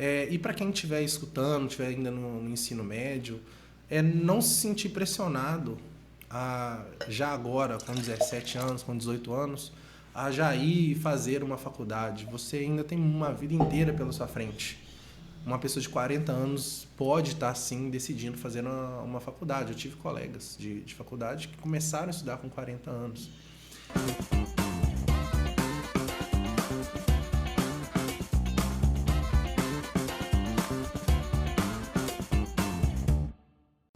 E para quem estiver escutando, estiver ainda no ensino médio, não se sentir pressionado já agora, com 17 anos, com 18 anos, a já ir fazer uma faculdade. Você ainda tem uma vida inteira pela sua frente. Uma pessoa de 40 anos pode estar, sim, decidindo fazer uma faculdade. Eu tive colegas de faculdade que começaram a estudar com 40 anos.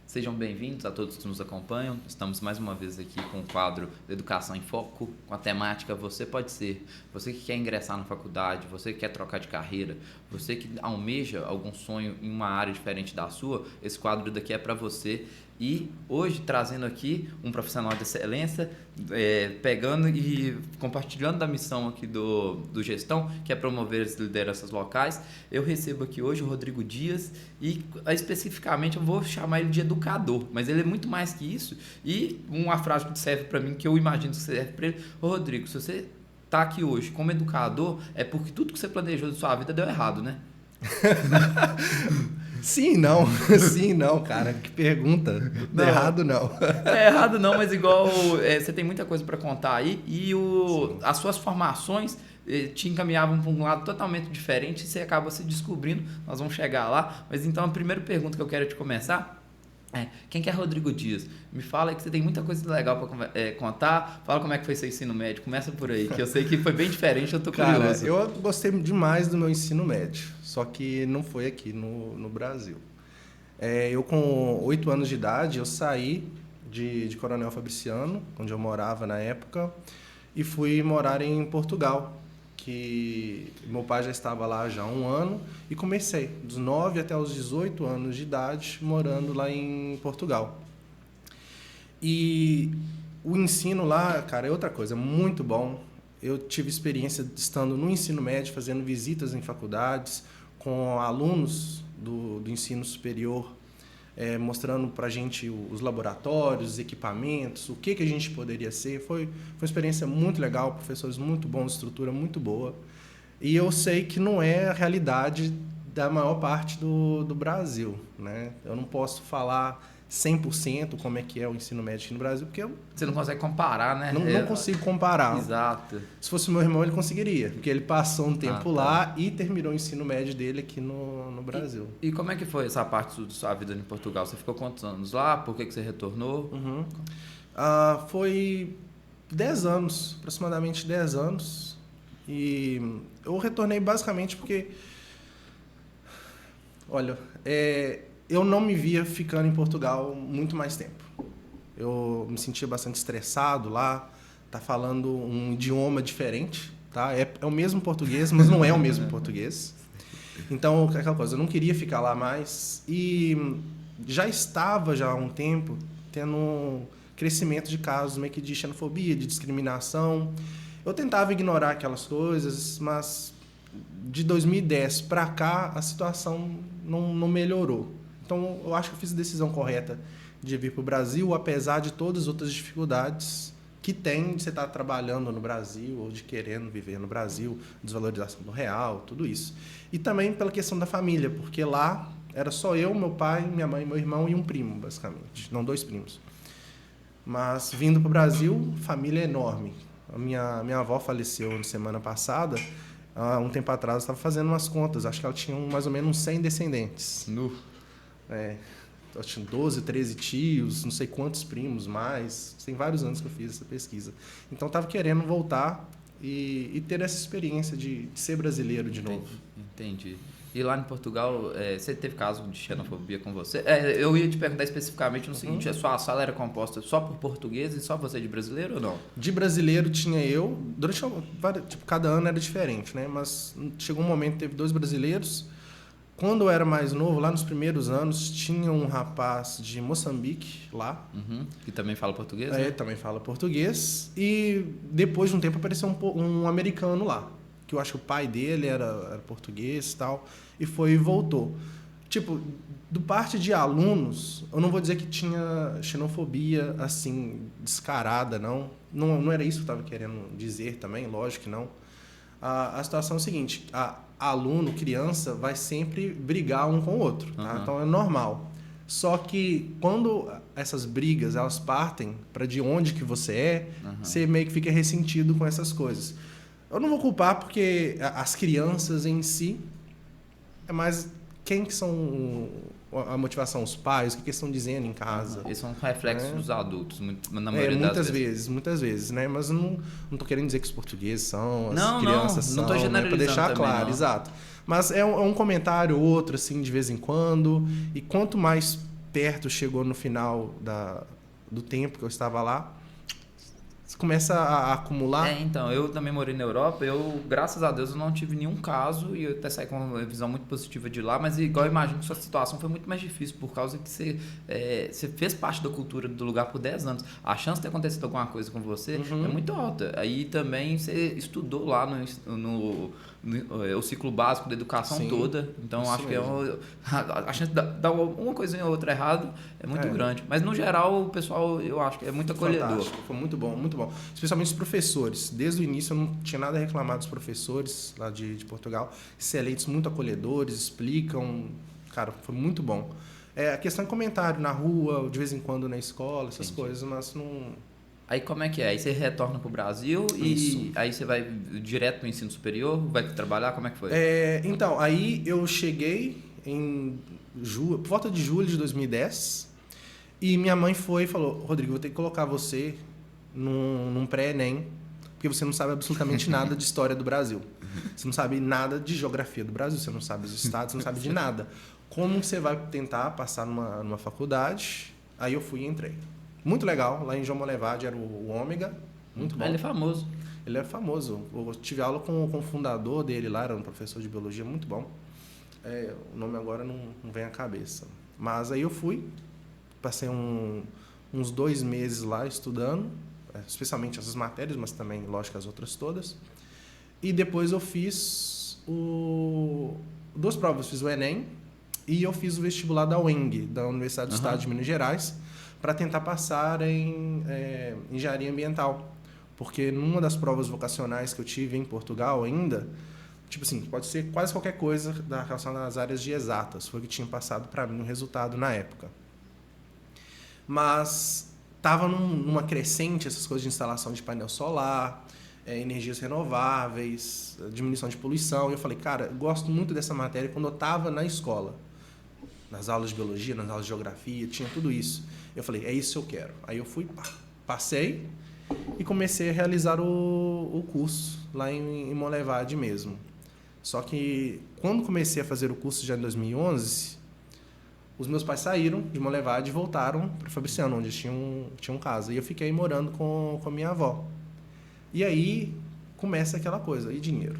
Sejam bem-vindos a todos que nos acompanham. Estamos mais uma vez aqui com o quadro Educação em Foco, com a temática Você Pode Ser. Você que quer ingressar na faculdade, você que quer trocar de carreira, você que almeja algum sonho em uma área diferente da sua, esse quadro daqui é para você. E hoje trazendo aqui um profissional de excelência, pegando e compartilhando da missão aqui do Gestão, que é promover as lideranças locais. Eu recebo aqui hoje o Rodrigo Dias e especificamente eu vou chamar ele de educador, mas ele é muito mais que isso. E uma frase que serve para mim, que eu imagino que serve para ele: Ô Rodrigo, se você está aqui hoje como educador, é porque tudo que você planejou da sua vida deu errado, né? Sim, não. Sim, não, cara. Que pergunta. Não, Errado, não. É errado não, mas igual você tem muita coisa para contar aí e as suas formações te encaminhavam para um lado totalmente diferente e você acaba se descobrindo. Nós vamos chegar lá, mas então a primeira pergunta que eu quero te começar é: quem que é Rodrigo Dias? Me fala aí que você tem muita coisa legal para contar. Fala como é que foi seu ensino médio. Começa por aí, que eu sei que foi bem diferente, eu tô curioso. Cara, eu gostei demais do meu ensino médio, só que não foi aqui no Brasil. Eu, com 8 anos de idade, eu saí de Coronel Fabriciano, onde eu morava na época, e fui morar em Portugal, que meu pai já estava lá já há um ano, e comecei dos 9 até os 18 anos de idade morando lá em Portugal. E o ensino lá, cara, é outra coisa, muito bom. Eu tive experiência estando no ensino médio, fazendo visitas em faculdades, com alunos do ensino superior, mostrando para a gente os laboratórios, os equipamentos, o que a gente poderia ser. Foi uma experiência muito legal, professores muito bons, estrutura muito boa. E eu sei que não é a realidade da maior parte do Brasil, né? Eu não posso falar 100% como é que é o ensino médio aqui no Brasil, porque você não consegue comparar, né? Não consigo comparar. Exato. Se fosse meu irmão, ele conseguiria, porque ele passou um tempo lá e terminou o ensino médio dele aqui no Brasil. E como é que foi essa parte da sua vida em Portugal? Você ficou quantos anos lá? Por que você retornou? Foi 10 anos, aproximadamente 10 anos. E eu retornei basicamente porque, olha, eu não me via ficando em Portugal muito mais tempo. Eu me sentia bastante estressado lá, tá falando um idioma diferente, tá? É o mesmo português, mas não é o mesmo português. Então, aquela coisa, eu não queria ficar lá mais. E já estava já há um tempo tendo um crescimento de casos meio que de xenofobia, de discriminação. Eu tentava ignorar aquelas coisas, mas de 2010 para cá a situação não melhorou. Então, eu acho que eu fiz a decisão correta de vir para o Brasil, apesar de todas as outras dificuldades que tem de você estar trabalhando no Brasil ou de querendo viver no Brasil, desvalorização do real, tudo isso. E também pela questão da família, porque lá era só eu, meu pai, minha mãe, meu irmão e um primo, basicamente. Não, 2 primos. Mas vindo para o Brasil, família é enorme. A minha avó faleceu na semana passada. Há um tempo atrás, eu estava fazendo umas contas. Acho que ela tinha mais ou menos uns 100 descendentes. Eu tinha 12, 13 tios, não sei quantos primos mais. Tem vários anos que eu fiz essa pesquisa. Então, estava querendo voltar e ter essa experiência de ser brasileiro de novo. Entendi. E lá em Portugal, você teve caso de xenofobia com você? Eu ia te perguntar especificamente no seguinte: a sua sala era composta só por portugueses e só você de brasileiro ou não? De brasileiro tinha eu. Cada ano era diferente, né? Mas chegou um momento que teve 2 brasileiros. Quando eu era mais novo, lá nos primeiros anos, tinha um rapaz de Moçambique lá. Que também fala português, né? Também fala português. E depois de um tempo apareceu um americano lá, que eu acho que o pai dele era português e tal, e foi e voltou. Tipo, do parte de alunos, eu não vou dizer que tinha xenofobia, assim, descarada, não. Não era isso que eu estava querendo dizer também, lógico que não. A situação é o seguinte: aluno, criança, vai sempre brigar um com o outro, tá? Então é normal. Só que quando essas brigas elas partem para de onde que você é, você meio que fica ressentido com essas coisas. Eu não vou culpar porque as crianças em si é mais quem que são a motivação, os pais, o que eles estão dizendo em casa. Eles são reflexos dos adultos, na maioria das vezes. Muitas vezes, né? Mas eu não tô querendo dizer que os portugueses são, as crianças não tô são, né? Para deixar claro, não. exato. Mas é um comentário ou outro, assim, de vez em quando. E quanto mais perto chegou no final do tempo que eu estava lá, você começa a acumular. Então, eu também morei na Europa, graças a Deus, eu não tive nenhum caso e eu até saí com uma visão muito positiva de lá, mas igual eu imagino que sua situação foi muito mais difícil por causa que você fez parte da cultura do lugar por 10 anos. A chance de ter acontecido alguma coisa com você é muito alta. Aí também você estudou lá o ciclo básico da educação toda, então acho que a chance de dar uma coisa ou outra errada é muito grande. Mas no geral, o pessoal, eu acho que é muito acolhedor. Fantástico. Foi muito bom, muito bom. Especialmente os professores. Desde o início eu não tinha nada a reclamar dos professores lá de Portugal. Excelentes, muito acolhedores, explicam. Cara, foi muito bom. A questão de comentário na rua, de vez em quando na escola, essas coisas, mas não... Aí como é que é? Aí você retorna pro Brasil e aí você vai direto pro ensino superior? Vai trabalhar? Como é que foi? Então, aí eu cheguei por volta de julho de 2010 e minha mãe foi e falou: Rodrigo, vou ter que colocar você num pré-ENEM, porque você não sabe absolutamente nada de história do Brasil. Você não sabe nada de geografia do Brasil, você não sabe os estados, você não sabe de nada. Como você vai tentar passar numa faculdade? Aí eu fui e entrei. Muito legal, lá em João Molevade era o Ômega, muito bom. Ele é famoso. Ele é famoso. Eu tive aula com o fundador dele lá, era um professor de biologia muito bom. O nome agora não vem à cabeça. Mas aí eu fui, passei uns 2 meses lá estudando, especialmente essas matérias, mas também, lógico, as outras todas. E depois eu fiz 2 provas, fiz o Enem e eu fiz o vestibular da UENG, da Universidade do Estado de Minas Gerais, para tentar passar em engenharia ambiental. Porque numa das provas vocacionais que eu tive em Portugal ainda, tipo assim, pode ser quase qualquer coisa relacionada às áreas de exatas. Foi o que tinha passado para mim o resultado na época. Mas estava numa crescente essas coisas de instalação de painel solar, energias renováveis, diminuição de poluição. E eu falei, cara, eu gosto muito dessa matéria quando eu estava na escola. Nas aulas de biologia, nas aulas de geografia, tinha tudo isso. Eu falei, é isso que eu quero. Aí eu fui, passei e comecei a realizar o curso lá em Monlevade mesmo. Só que quando comecei a fazer o curso já em 2011, os meus pais saíram de Monlevade e voltaram para Fabriciano, onde tinham casa. E eu fiquei morando com a minha avó. E aí começa aquela coisa, e dinheiro?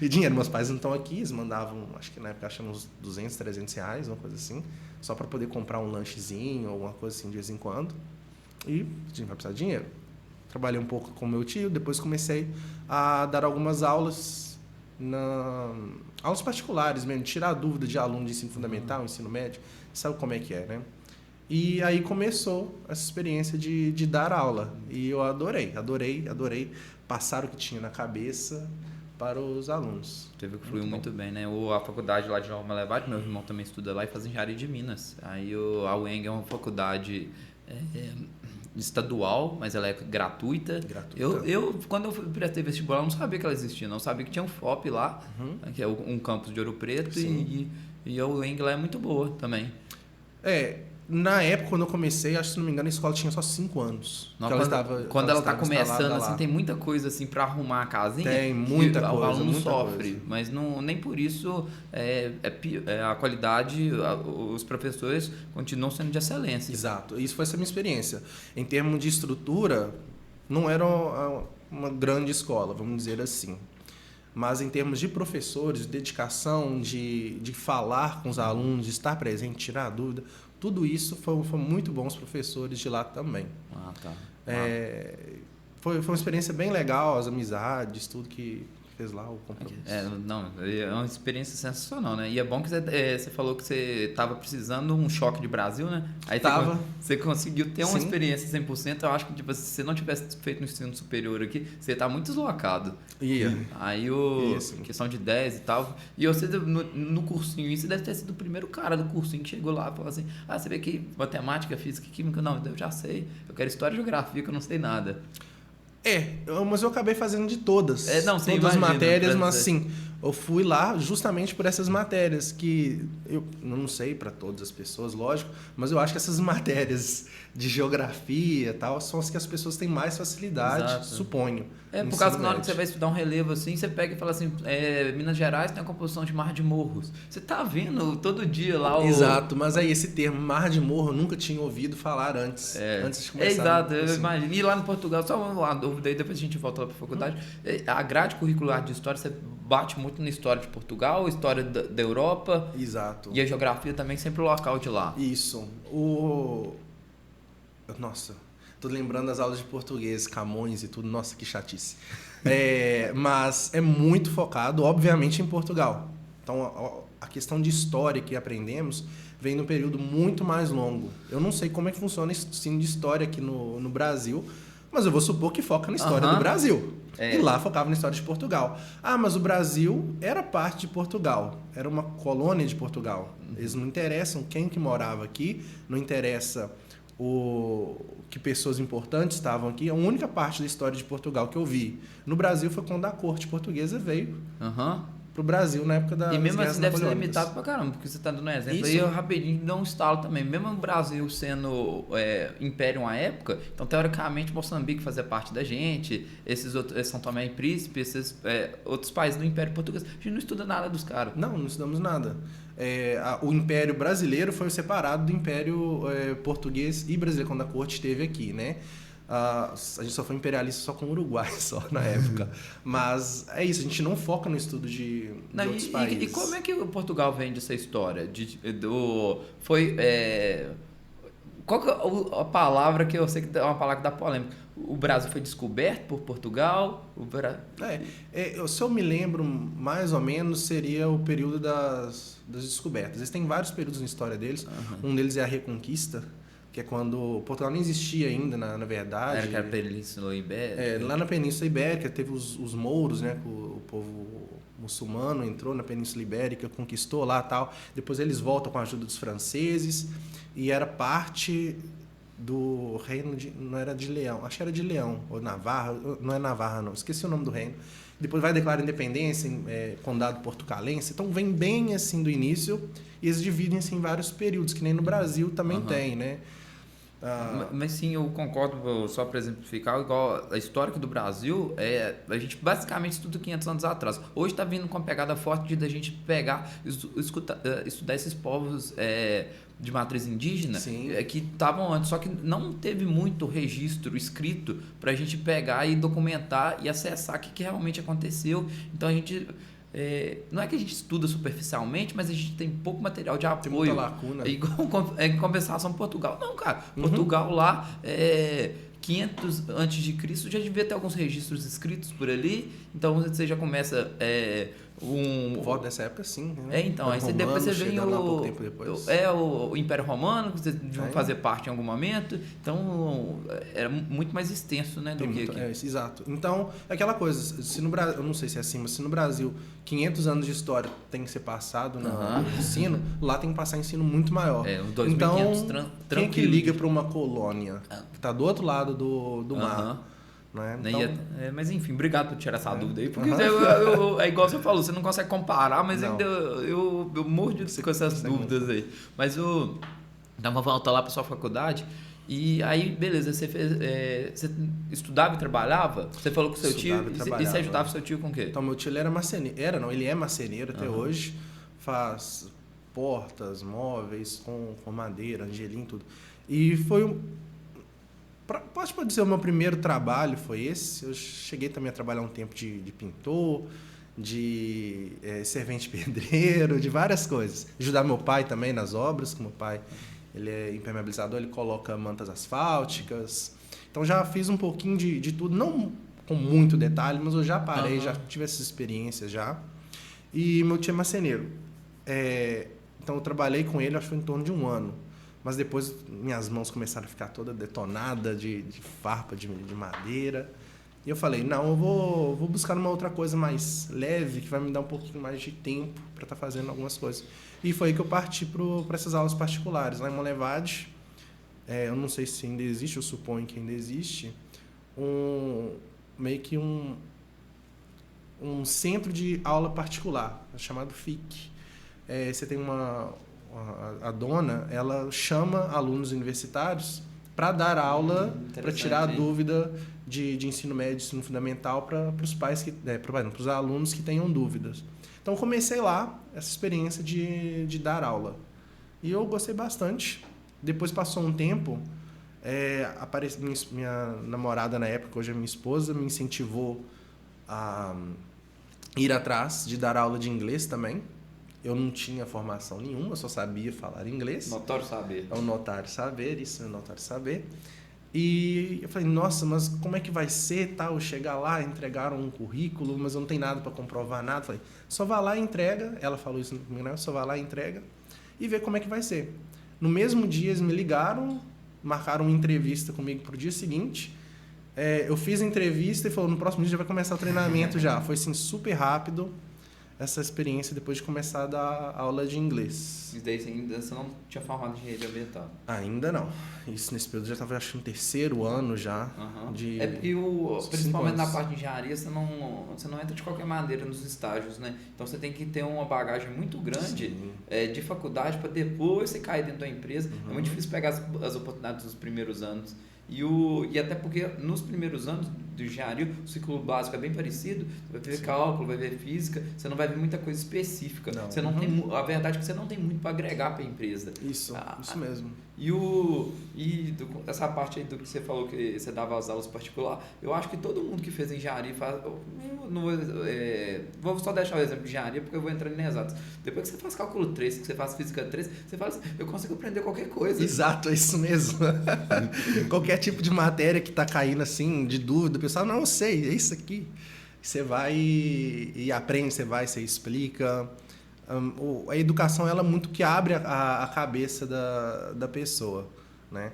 E dinheiro, meus pais não estão aqui, eles mandavam, acho que na época achavam uns 200, 300 reais, uma coisa assim, só para poder comprar um lanchezinho, alguma coisa assim de vez em quando. E a gente vai precisar de dinheiro. Trabalhei um pouco com meu tio, depois comecei a dar algumas aulas, aulas particulares mesmo, tirar a dúvida de aluno de ensino fundamental, ensino médio, sabe como é que é, né? E aí começou essa experiência de dar aula. E eu adorei passar o que tinha na cabeça para os alunos. Teve que fluir muito bem, né? A faculdade lá de João Molevade, meu irmão também estuda lá e faz engenharia de Minas. Aí a UENG é uma faculdade estadual, mas ela é gratuita. Eu quando eu prestei vestibular, eu não sabia que ela existia, não sabia que tinha um FOP lá, que é um campus de Ouro Preto, e a UENG lá é muito boa também. Na época, quando eu comecei, acho que, se não me engano, a escola tinha só 5 anos. Não, quando ela está começando, assim, tem muita coisa assim para arrumar a casinha. Tem muita coisa. O aluno muita sofre, coisa. mas nem por isso a qualidade, os professores continuam sendo de excelência. Exato, isso foi essa minha experiência. Em termos de estrutura, não era uma grande escola, vamos dizer assim. Mas em termos de professores, de dedicação, de falar com os alunos, de estar presente, tirar a dúvida, tudo isso foi muito bom os professores de lá também. Tá. Foi uma experiência bem legal, as amizades, tudo que fez lá o compromisso. Não, é uma experiência sensacional, né? E é bom que você falou que você estava precisando um choque de Brasil, né? Aí você conseguiu ter uma experiência 100%. Eu acho que tipo, se você não tivesse feito no ensino superior aqui, você tá muito deslocado. Aí questão de 10 e tal. E você no cursinho, você deve ter sido o primeiro cara do cursinho que chegou lá e falou assim: você vê que matemática, física, química, não, eu já sei. Eu quero história e geografia, que eu não sei nada. Mas eu acabei fazendo de todas. Todas as matérias, mas assim, eu fui lá justamente por essas matérias que eu não sei para todas as pessoas, lógico, mas eu acho que essas matérias de geografia e tal são as que as pessoas têm mais facilidade, suponho. Por causa que na hora que você vai estudar um relevo assim, você pega e fala assim, Minas Gerais tem a composição de mar de morros. Você tá vendo todo dia lá Exato, mas aí esse termo mar de morro eu nunca tinha ouvido falar antes de começar. Exato, eu imagino. E lá no Portugal, só uma dúvida aí, depois a gente volta lá para a faculdade, a grade curricular de história, você bate muito na história de Portugal, história da Europa. Exato. E a geografia também sempre o local de lá. Isso. Nossa, tô lembrando das aulas de português, Camões e tudo. Nossa, que chatice. Mas é muito focado, obviamente, em Portugal. Então, a questão de história que aprendemos vem num período muito mais longo. Eu não sei como é que funciona o ensino de história aqui no Brasil, mas eu vou supor que foca na história do Brasil. E lá focava na história de Portugal. Mas o Brasil era parte de Portugal. Era uma colônia de Portugal. Eles não interessam quem que morava aqui, não interessa que pessoas importantes estavam aqui. A única parte da história de Portugal que eu vi no Brasil foi quando a corte portuguesa veio pro Brasil na época das E mesmo guerras assim deve ser napoleônicas. limitado pra caramba, porque você tá dando um exemplo. Isso. Aí eu rapidinho dou um estalo também. Mesmo o Brasil sendo império uma época, então teoricamente Moçambique fazia parte da gente, esses outros, São Tomé e Príncipe, esses outros países do Império Português. A gente não estuda nada dos caras. Não estudamos nada. O Império Brasileiro foi separado do Império Português e Brasileiro, quando a corte esteve aqui, né? A gente só foi imperialista só com o Uruguai, só na época. Mas é isso, a gente não foca no estudo de outros países. E como é que o Portugal vende essa história? Qual que é a palavra que eu sei que é uma palavra que dá polêmica? O Brasil foi descoberto por Portugal? Se eu me lembro, mais ou menos, seria o período das descobertas. Eles têm vários períodos na história deles. Um deles é a Reconquista, que é quando Portugal nem existia ainda, na verdade. Era a Península Ibérica. Lá na Península Ibérica teve os mouros, né? O povo muçulmano entrou na Península Ibérica, conquistou lá e tal. Depois eles voltam com a ajuda dos franceses e era parte do reino não era de Leão, acho que era de Leão, ou Navarra, não é Navarra não, esqueci o nome do reino. Depois vai declarar independência, condado portucalense. Então vem bem assim do início e eles dividem-se em vários períodos, que nem no Brasil também tem, né? Mas sim, eu concordo, só para exemplificar, igual a história do Brasil, a gente basicamente estuda 500 anos atrás. Hoje está vindo com uma pegada forte da gente pegar, estudar esses povos de matriz indígena que estavam antes, só que não teve muito registro escrito para a gente pegar e documentar e acessar o que realmente aconteceu. Então a gente... não é que a gente estuda superficialmente, mas a gente tem pouco material de apoio. Tem muita lacuna. Em compensação, Portugal. Não, cara. Portugal lá, 500 antes de Cristo, já devia ter alguns registros escritos por ali. Então você já começa Por volta dessa época, sim. Né? Então, aí depois você vem o Império Romano, que vocês deviam fazer parte em algum momento. Então, era muito mais extenso, né, do que aqui. Exato. Então, é aquela coisa, se no Brasil, eu não sei se é assim, mas se no Brasil 500 anos de história tem que ser passado no ensino, lá tem que passar ensino muito maior. 2.500 então, quem é que liga para uma colônia que está do outro lado do mar? Né? Então, mas enfim, obrigado por tirar essa dúvida aí, porque é igual você falou, você não consegue comparar, mas ainda eu morro com essas dúvidas aí. Mas então vamos voltar lá para sua faculdade. E aí, beleza, você estudava e trabalhava? Você falou com o seu tio e você ajudava o seu tio com o quê? Então, meu tio ele era marceneiro. Ele é marceneiro até hoje. Faz portas, móveis com madeira, angelim, tudo. E foi pode dizer, o meu primeiro trabalho foi esse. Eu cheguei também a trabalhar um tempo de pintor, de servente pedreiro, de várias coisas. Ajudar meu pai também nas obras, que meu pai ele é impermeabilizador, ele coloca mantas asfálticas. Então já fiz um pouquinho de tudo, não com muito detalhe, mas eu já parei, já tive essas experiências já. E meu tio é marceneiro. Então eu trabalhei com ele, acho que foi em torno de 1 ano. Mas depois minhas mãos começaram a ficar toda detonada de farpa de madeira. E eu falei, não, eu vou buscar uma outra coisa mais leve, que vai me dar um pouquinho mais de tempo para estar fazendo algumas coisas. E foi aí que eu parti para essas aulas particulares. Lá em Monlevade, eu não sei se ainda existe, eu suponho que ainda existe, meio que um centro de aula particular, chamado FIC. Você tem a dona, ela chama alunos universitários para dar aula, para tirar a dúvida de ensino médio, ensino fundamental para os pais para os alunos que tenham dúvidas. Então comecei lá essa experiência de dar aula e eu gostei bastante. Depois passou um tempo, apareceu minha namorada na época, hoje é minha esposa, me incentivou a ir atrás de dar aula de inglês também. Eu não tinha formação nenhuma, eu só sabia falar inglês. Notório saber. É um notário saber, isso é um notário saber. E eu falei, nossa, mas como é que vai ser, tal? Eu chegar lá, entregar um currículo, mas eu não tenho nada para comprovar nada. Eu falei, só vá lá e entrega. Ela falou isso no primeiro, só vá lá e entrega e vê como é que vai ser. No mesmo dia, eles me ligaram, marcaram uma entrevista comigo para o dia seguinte. Eu fiz a entrevista e falou, no próximo dia já vai começar o treinamento já. Foi assim, super rápido essa experiência depois de começar a dar aula de inglês. E daí você não tinha formado em engenharia ambiental? Ainda não. Isso nesse período já estava, acho, no 3º ano já. É porque, principalmente na parte de engenharia, você não entra de qualquer maneira nos estágios, né? Então você tem que ter uma bagagem muito grande de faculdade para depois você cair dentro da empresa. É muito difícil pegar as oportunidades dos primeiros anos. E até porque nos primeiros anos de engenharia, o ciclo básico é bem parecido. Você vai ver cálculo, vai ver física, você não vai ver muita coisa específica. Não. Você não tem, a verdade é que você não tem muito para agregar para a empresa. Isso mesmo. Essa parte aí do que você falou que você dava as aulas particulares, eu acho que todo mundo que fez engenharia faz. Vou só deixar o exemplo de engenharia porque eu vou entrar em exatos. Depois que você faz cálculo 3, que você faz física 3, você fala assim, eu consigo aprender qualquer coisa. Exato, é isso mesmo. Qualquer tipo de matéria que está caindo assim, de dúvida, o pessoal, não, eu sei, é isso aqui. Você vai e aprende, você explica. A educação, ela muito que abre a cabeça da pessoa, né?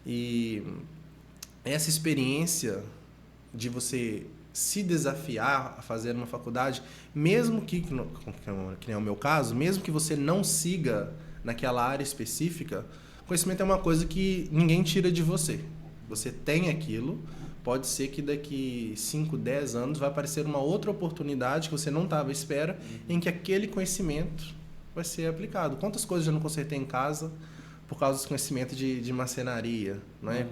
E essa experiência de você se desafiar a fazer uma faculdade, mesmo que nem é o meu caso, mesmo que você não siga naquela área específica, conhecimento é uma coisa que ninguém tira de você. Você tem aquilo, pode ser que daqui 5, 10 anos vai aparecer uma outra oportunidade que você não estava à espera, em que aquele conhecimento vai ser aplicado. Quantas coisas eu já não consertei em casa por causa desse conhecimento de marcenaria, não é?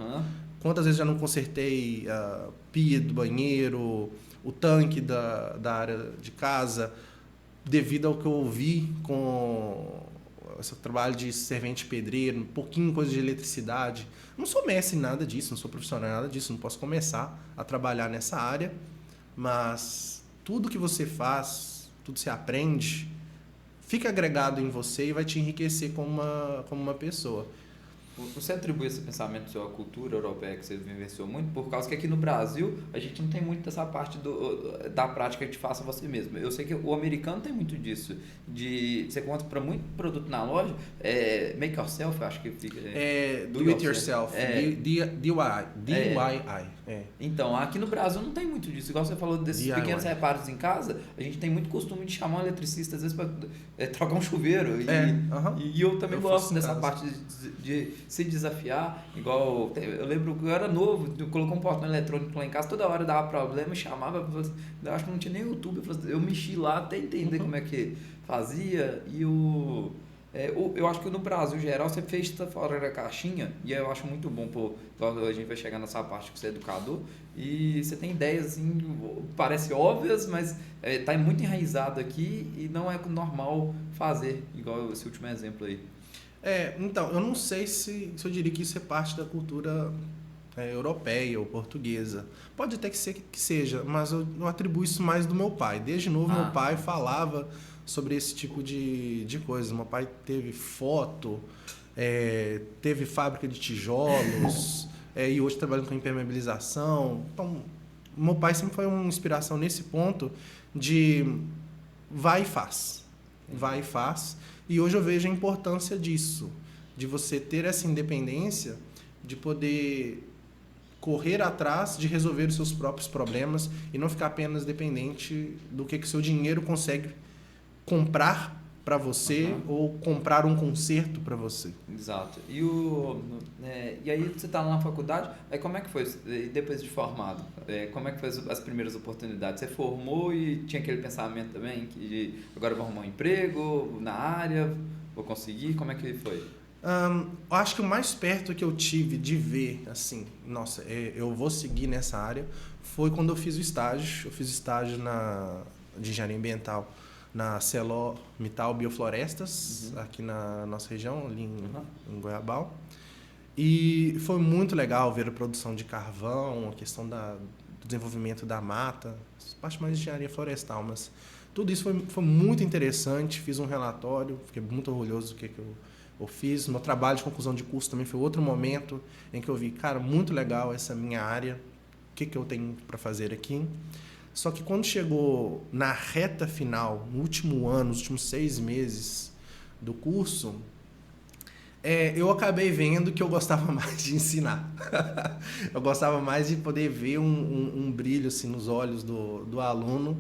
Quantas vezes já não consertei a pia do banheiro, o tanque da área de casa, devido ao que eu ouvi com esse trabalho de servente pedreiro, um pouquinho coisa de eletricidade. Não sou mestre em nada disso, não sou profissional em nada disso, não posso começar a trabalhar nessa área, mas tudo que você faz, tudo que você aprende, fica agregado em você e vai te enriquecer como uma pessoa. Você atribui esse pensamento seu à cultura europeia que você vivenciou muito, por causa que aqui no Brasil a gente não tem muito dessa parte da prática de faça você mesmo. Eu sei que o americano tem muito disso, de você compra muito produto na loja, make yourself, acho que fica. Do it yourself, DIY. Então, aqui no Brasil não tem muito disso. Igual você falou desses DIY. Pequenos reparos em casa, a gente tem muito costume de chamar um eletricista às vezes para trocar um chuveiro. E eu também gosto dessa parte de se desafiar, igual eu lembro que eu era novo, eu coloquei um portão eletrônico lá em casa, toda hora dava problema, chamava, eu acho que não tinha nem YouTube, eu mexi lá até entender como é que fazia, e eu acho que no Brasil, em geral, você fez fora da caixinha, e eu acho muito bom, a gente vai chegar nessa parte que você é educador, e você tem ideias, assim, parece óbvias, mas tá muito enraizado aqui, e não é normal fazer, igual esse último exemplo aí. Então, eu não sei se eu diria que isso é parte da cultura europeia ou portuguesa. Pode até que seja, mas eu atribuo isso mais do meu pai. Desde novo, meu pai falava sobre esse tipo de coisa. Meu pai teve foto, teve fábrica de tijolos, e hoje trabalhando com impermeabilização. Então, meu pai sempre foi uma inspiração nesse ponto de vai e faz. Vai e faz. E hoje eu vejo a importância disso, de você ter essa independência, de poder correr atrás de resolver os seus próprios problemas e não ficar apenas dependente do que o seu dinheiro consegue comprar para você ou comprar um conserto para você. Exato. E aí você está lá na faculdade, aí como é que foi depois de formado? Como é que foi as primeiras oportunidades? Você formou e tinha aquele pensamento também que agora eu vou arrumar um emprego na área, vou conseguir? Como é que foi? Eu acho que o mais perto que eu tive de ver, assim, nossa, eu vou seguir nessa área, foi quando eu fiz o estágio. Eu fiz estágio de engenharia ambiental na ArcelorMittal Bioflorestas, aqui na nossa região, ali em Goiabal. E foi muito legal ver a produção de carvão, a questão do desenvolvimento da mata, parte mais de engenharia florestal, mas tudo isso foi muito interessante. Fiz um relatório, fiquei muito orgulhoso do que eu fiz. Meu trabalho de conclusão de curso também foi outro momento em que eu vi, cara, muito legal essa minha área, o que eu tenho para fazer aqui. Só que quando chegou na reta final, no último ano, nos últimos 6 meses do curso, eu acabei vendo que eu gostava mais de ensinar. Eu gostava mais de poder ver um brilho assim, nos olhos do aluno,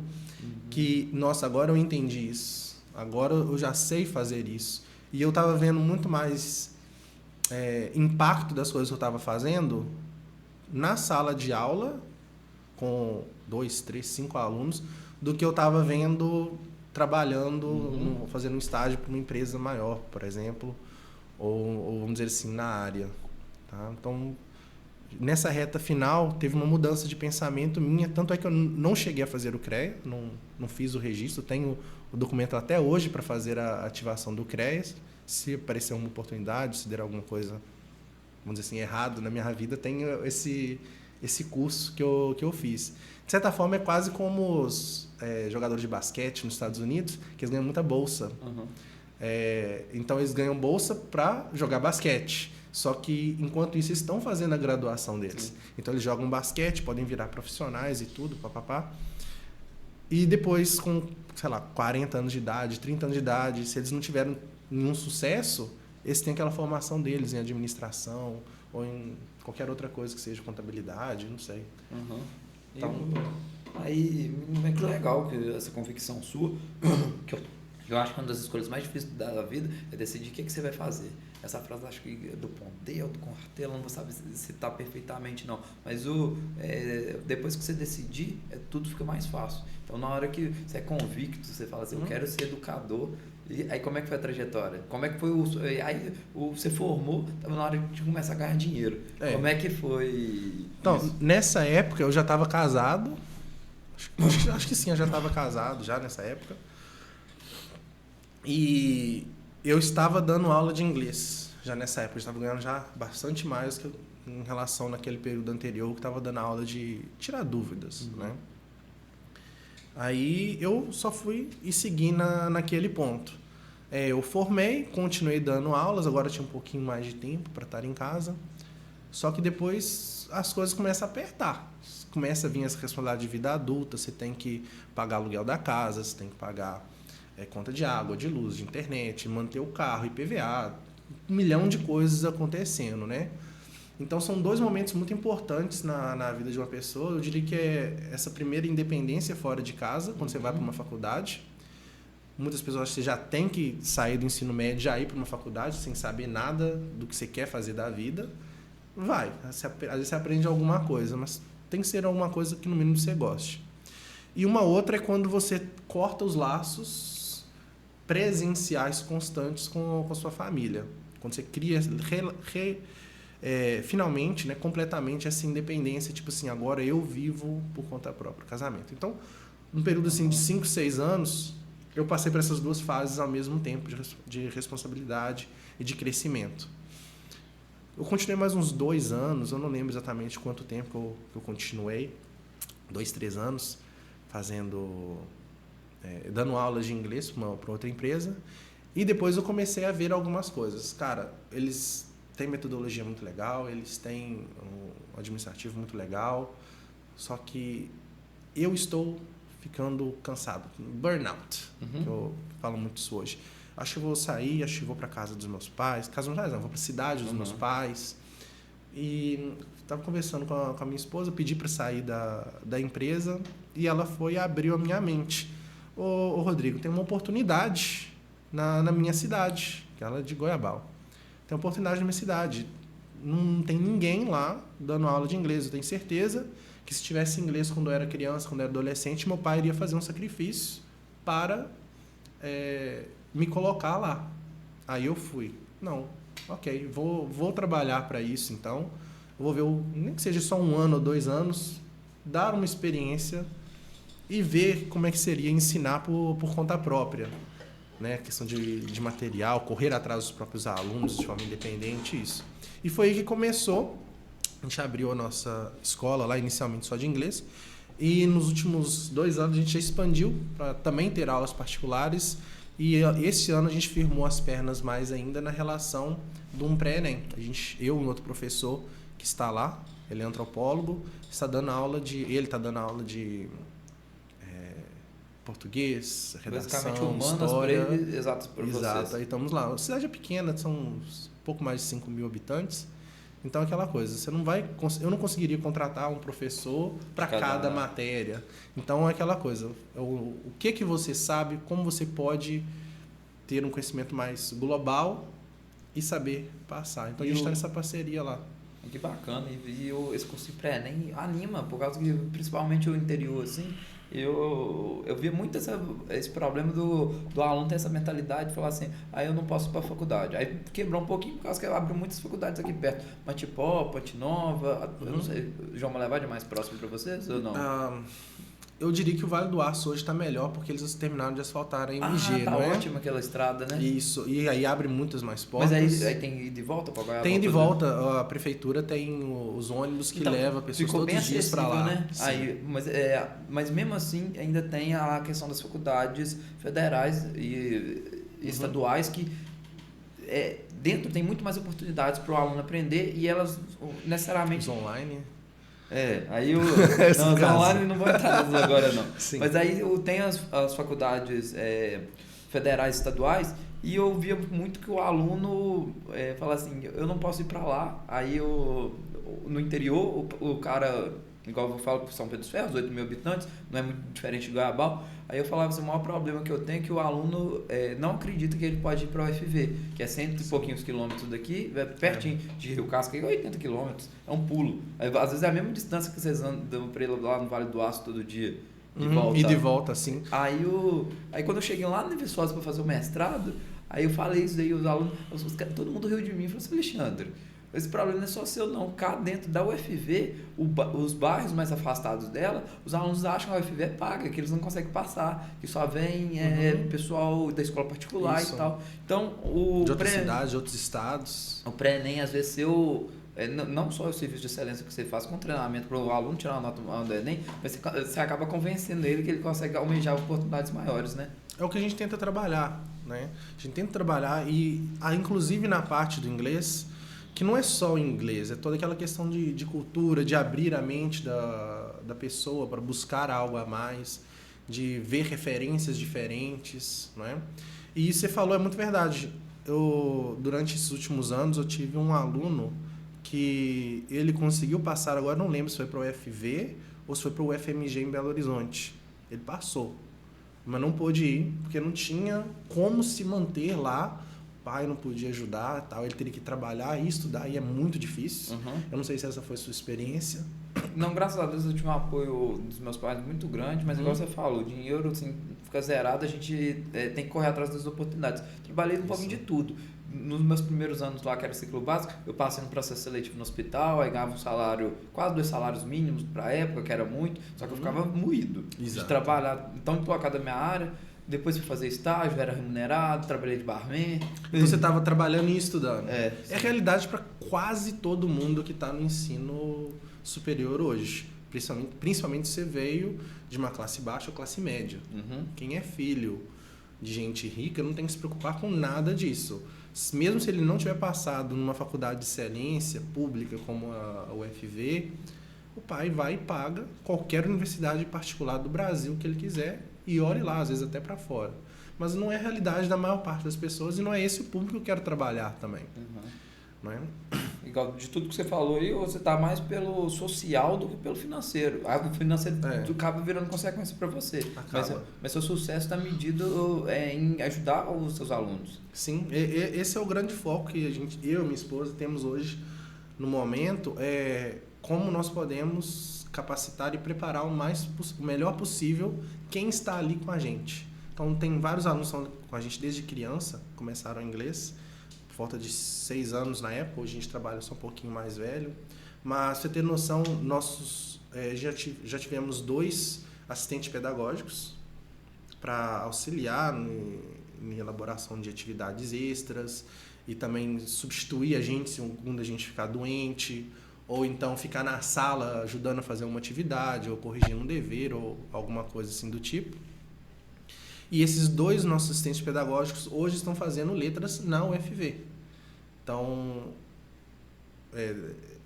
que, nossa, agora eu entendi isso, agora eu já sei fazer isso. E eu estava vendo muito mais impacto das coisas que eu estava fazendo na sala de aula, com 2, 3, 5 alunos, do que eu estava vendo trabalhando, fazendo um estágio para uma empresa maior, por exemplo, ou vamos dizer assim, na área. Tá? Então, nessa reta final, teve uma mudança de pensamento minha, tanto é que eu não cheguei a fazer o CREA, não fiz o registro, tenho o documento até hoje para fazer a ativação do CREA. Se aparecer uma oportunidade, se der alguma coisa, vamos dizer assim, errado na minha vida, tenho esse curso que eu fiz. De certa forma, é quase como os jogadores de basquete nos Estados Unidos, que eles ganham muita bolsa. Então, eles ganham bolsa para jogar basquete. Só que, enquanto isso, eles estão fazendo a graduação deles. Sim. Então, eles jogam basquete, podem virar profissionais e tudo, papapá. E depois, com, sei lá, 40 anos de idade, 30 anos de idade, se eles não tiveram nenhum sucesso, eles têm aquela formação deles em administração ou em qualquer outra coisa que seja contabilidade, não sei. Então, aí, é que legal que essa convicção sua, que eu acho que uma das escolhas mais difíceis da vida é decidir o que você vai fazer. Essa frase, acho que é do Ponteu, do Cortella, não vou saber citar perfeitamente, não. Mas depois que você decidir, tudo fica mais fácil. Então, na hora que você é convicto, você fala assim, eu quero ser educador. E aí, como é que foi a trajetória? Como é que foi aí você formou, estava na hora de começar a ganhar dinheiro. Como é que foi? Então, nessa época, eu já estava casado. Acho que sim, eu já estava casado já nessa época. E eu estava dando aula de inglês já nessa época. Eu estava ganhando já bastante mais que em relação naquele período anterior, que estava dando aula de tirar dúvidas, né? Aí eu só fui e segui naquele ponto. Eu formei, continuei dando aulas, agora tinha um pouquinho mais de tempo para estar em casa. Só que depois as coisas começam a apertar. Começa a vir essa responsabilidade de vida adulta, você tem que pagar aluguel da casa, você tem que pagar conta de água, de luz, de internet, manter o carro, IPVA, 1 milhão de coisas acontecendo, né? Então, são 2 momentos muito importantes na vida de uma pessoa. Eu diria que é essa primeira independência fora de casa, quando você vai para uma faculdade. Muitas pessoas acham que você já tem que sair do ensino médio, já ir para uma faculdade, sem saber nada do que você quer fazer da vida. Vai, às vezes você aprende alguma coisa, mas tem que ser alguma coisa que no mínimo você goste. E uma outra é quando você corta os laços presenciais constantes com a sua família. Quando você cria finalmente, né, completamente essa independência, tipo assim, agora eu vivo por conta própria, casamento. Então, num período assim de 5, 6 anos, eu passei por essas 2 fases ao mesmo tempo, de responsabilidade e de crescimento. Eu continuei mais uns 2 anos, eu não lembro exatamente quanto tempo que eu continuei, 2, 3 anos, dando aulas de inglês para outra empresa, e depois eu comecei a ver algumas coisas. Cara, eles têm metodologia muito legal, eles têm um administrativo muito legal, Só que eu estou ficando cansado. Burnout, que eu falo muito isso hoje. Acho que eu vou sair, acho que vou para casa dos meus pais. Casa dos meus pais não, vou para a cidade dos meus pais. E estava conversando com a minha esposa, pedi para sair da empresa e ela foi e abriu a minha mente. Ô Rodrigo, tem uma oportunidade na minha cidade, que ela é de Goiabal. Tem uma oportunidade na minha cidade. Não tem ninguém lá dando aula de inglês. Eu tenho certeza que se tivesse inglês quando eu era criança, quando eu era adolescente, meu pai iria fazer um sacrifício para me colocar lá. Aí eu fui. Não, ok, vou trabalhar para isso então. Vou ver, nem que seja só 1 ano ou 2 anos, dar uma experiência e ver como é que seria ensinar por conta própria. Né? Questão de material, correr atrás dos próprios alunos de forma independente, isso. E foi aí que começou. A gente abriu a nossa escola lá inicialmente só de inglês. E nos últimos 2 anos a gente já expandiu para também ter aulas particulares. E esse ano a gente firmou as pernas mais ainda na relação de um pré-ENEM. Eu e um outro professor que está lá, ele é antropólogo, está dando aula ele está dando aula de português, redação, história. Para ele, exato para vocês. Exato, aí estamos lá. A cidade é pequena, são um pouco mais de 5 mil habitantes. Então, aquela coisa, eu não conseguiria contratar um professor para cada matéria. Então, é aquela coisa, o que você sabe, como você pode ter um conhecimento mais global e saber passar. Então, a gente está nessa parceria lá. Que bacana. E esse curso de pré-ENEM anima, por causa que, principalmente o interior, assim, eu vi muito esse problema do aluno ter essa mentalidade de falar assim, eu não posso ir para a faculdade. Aí quebrou um pouquinho por causa que abriu muitas faculdades aqui perto. Matipó, Ponte Nova, eu não sei, João Molevade é mais próximo para vocês ou não? Eu diria que o Vale do Aço hoje está melhor porque eles terminaram de asfaltar a MG, tá não é? Ótimo aquela estrada, né? Isso, e aí abre muitas mais portas. Mas aí tem ida e volta para Goiás? Tem de volta, a prefeitura tem os ônibus que levam pessoas todos os dias para lá. Né? Aí, mas mesmo assim ainda tem a questão das faculdades federais e estaduais que dentro tem muito mais oportunidades para o aluno aprender e elas necessariamente... Os online... aí os online não vou entrar neles agora não. Sim. Mas aí tem as faculdades federais e estaduais e eu via muito que o aluno fala assim, eu não posso ir para lá. Aí no interior o cara, igual eu falo que São Pedro dos Ferros, 8 mil habitantes, não é muito diferente de Goiabal. Aí eu falava assim, o maior problema que eu tenho é que o aluno não acredita que ele pode ir para o UFV, que é 100 e pouquinhos quilômetros daqui, pertinho de Rio Casca, que é 80 quilômetros, é um pulo. Aí, às vezes é a mesma distância que vocês andam para ele lá no Vale do Aço todo dia. E de volta, sim. Aí quando eu cheguei lá no Viçosa para fazer o mestrado, aí eu falei isso daí, os alunos, todo mundo riu de mim e falou assim, Alexandre, esse problema não é só seu não, cá dentro da UFV, os bairros mais afastados dela, os alunos acham que a UFV é paga, que eles não conseguem passar, que só vem pessoal da escola particular isso. E tal. Então, de outras cidades, de outros estados. O pré-ENEM, às vezes, não só o serviço de excelência que você faz com treinamento para o aluno tirar uma nota do Enem, mas você acaba convencendo ele que ele consegue almejar oportunidades maiores, né? É o que a gente tenta trabalhar, né? A gente tenta trabalhar inclusive na parte do inglês, que não é só o inglês, é toda aquela questão de cultura, de abrir a mente da pessoa para buscar algo a mais, de ver referências diferentes, não é? E isso que você falou é muito verdade. Durante esses últimos anos, eu tive um aluno que ele conseguiu passar, agora não lembro se foi para o UFV ou se foi para o UFMG em Belo Horizonte. Ele passou, mas não pôde ir, porque não tinha como se manter lá. O pai não podia ajudar, tal, ele teria que trabalhar e estudar, e é muito difícil. Eu não sei se essa foi a sua experiência. Não, graças a Deus eu tive um apoio dos meus pais muito grande, mas igual você falou, o dinheiro assim, fica zerado, a gente tem que correr atrás das oportunidades. Trabalhei um pouquinho de tudo. Nos meus primeiros anos lá, que era ciclo básico, eu passei no processo seletivo no hospital, aí ganhava um salário, quase 2 salários mínimos para a época, que era muito, só que eu ficava moído de trabalhar tão emplacado da minha área. Depois fui fazer estágio, era remunerado, trabalhei de barman. Então você estava trabalhando e estudando. É a realidade para quase todo mundo que está no ensino superior hoje. Principalmente se você veio de uma classe baixa ou classe média. Quem é filho de gente rica não tem que se preocupar com nada disso. Mesmo se ele não tiver passado numa faculdade de excelência pública como a UFV, o pai vai e paga qualquer universidade particular do Brasil que ele quiser e olhe lá, às vezes até para fora. Mas não é a realidade da maior parte das pessoas e não é esse o público que eu quero trabalhar também. Não é? Igual de tudo que você falou aí, você tá mais pelo social do que pelo financeiro. O financeiro acaba virando consequência para você. Mas seu sucesso está medido em ajudar os seus alunos. Sim, esse é o grande foco que eu e minha esposa temos hoje no momento, como nós podemos capacitar e preparar o melhor possível quem está ali com a gente. Então, tem vários alunos que estão com a gente desde criança, começaram inglês, por volta de 6 anos na época, hoje a gente trabalha só um pouquinho mais velho. Mas, pra você ter noção, já tivemos 2 assistentes pedagógicos para auxiliar em elaboração de atividades extras e também substituir a gente se algum da gente ficar doente, ou então ficar na sala ajudando a fazer uma atividade, ou corrigindo um dever, ou alguma coisa assim do tipo. E esses 2 nossos assistentes pedagógicos hoje estão fazendo letras na UFV. Então,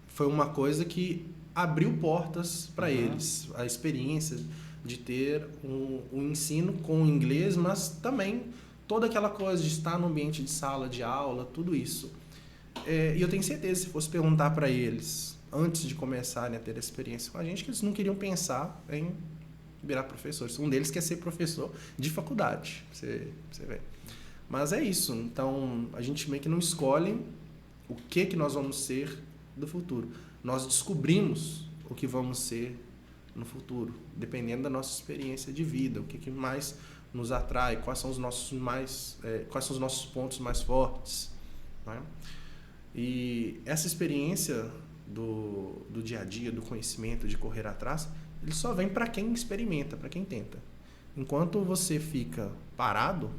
foi uma coisa que abriu portas para eles, a experiência de ter um ensino com inglês, mas também toda aquela coisa de estar no ambiente de sala de aula, tudo isso. E eu tenho certeza, se fosse perguntar para eles, antes de começarem a ter a experiência com a gente, que eles não queriam pensar em virar professores. Um deles quer ser professor de faculdade, você vê. Mas é isso. Então, a gente meio que não escolhe o que nós vamos ser do futuro. Nós descobrimos o que vamos ser no futuro, dependendo da nossa experiência de vida, o que mais nos atrai, quais são os nossos pontos mais fortes, né? E essa experiência do dia a dia, do conhecimento, de correr atrás, ele só vem para quem experimenta, para quem tenta. Enquanto você fica parado,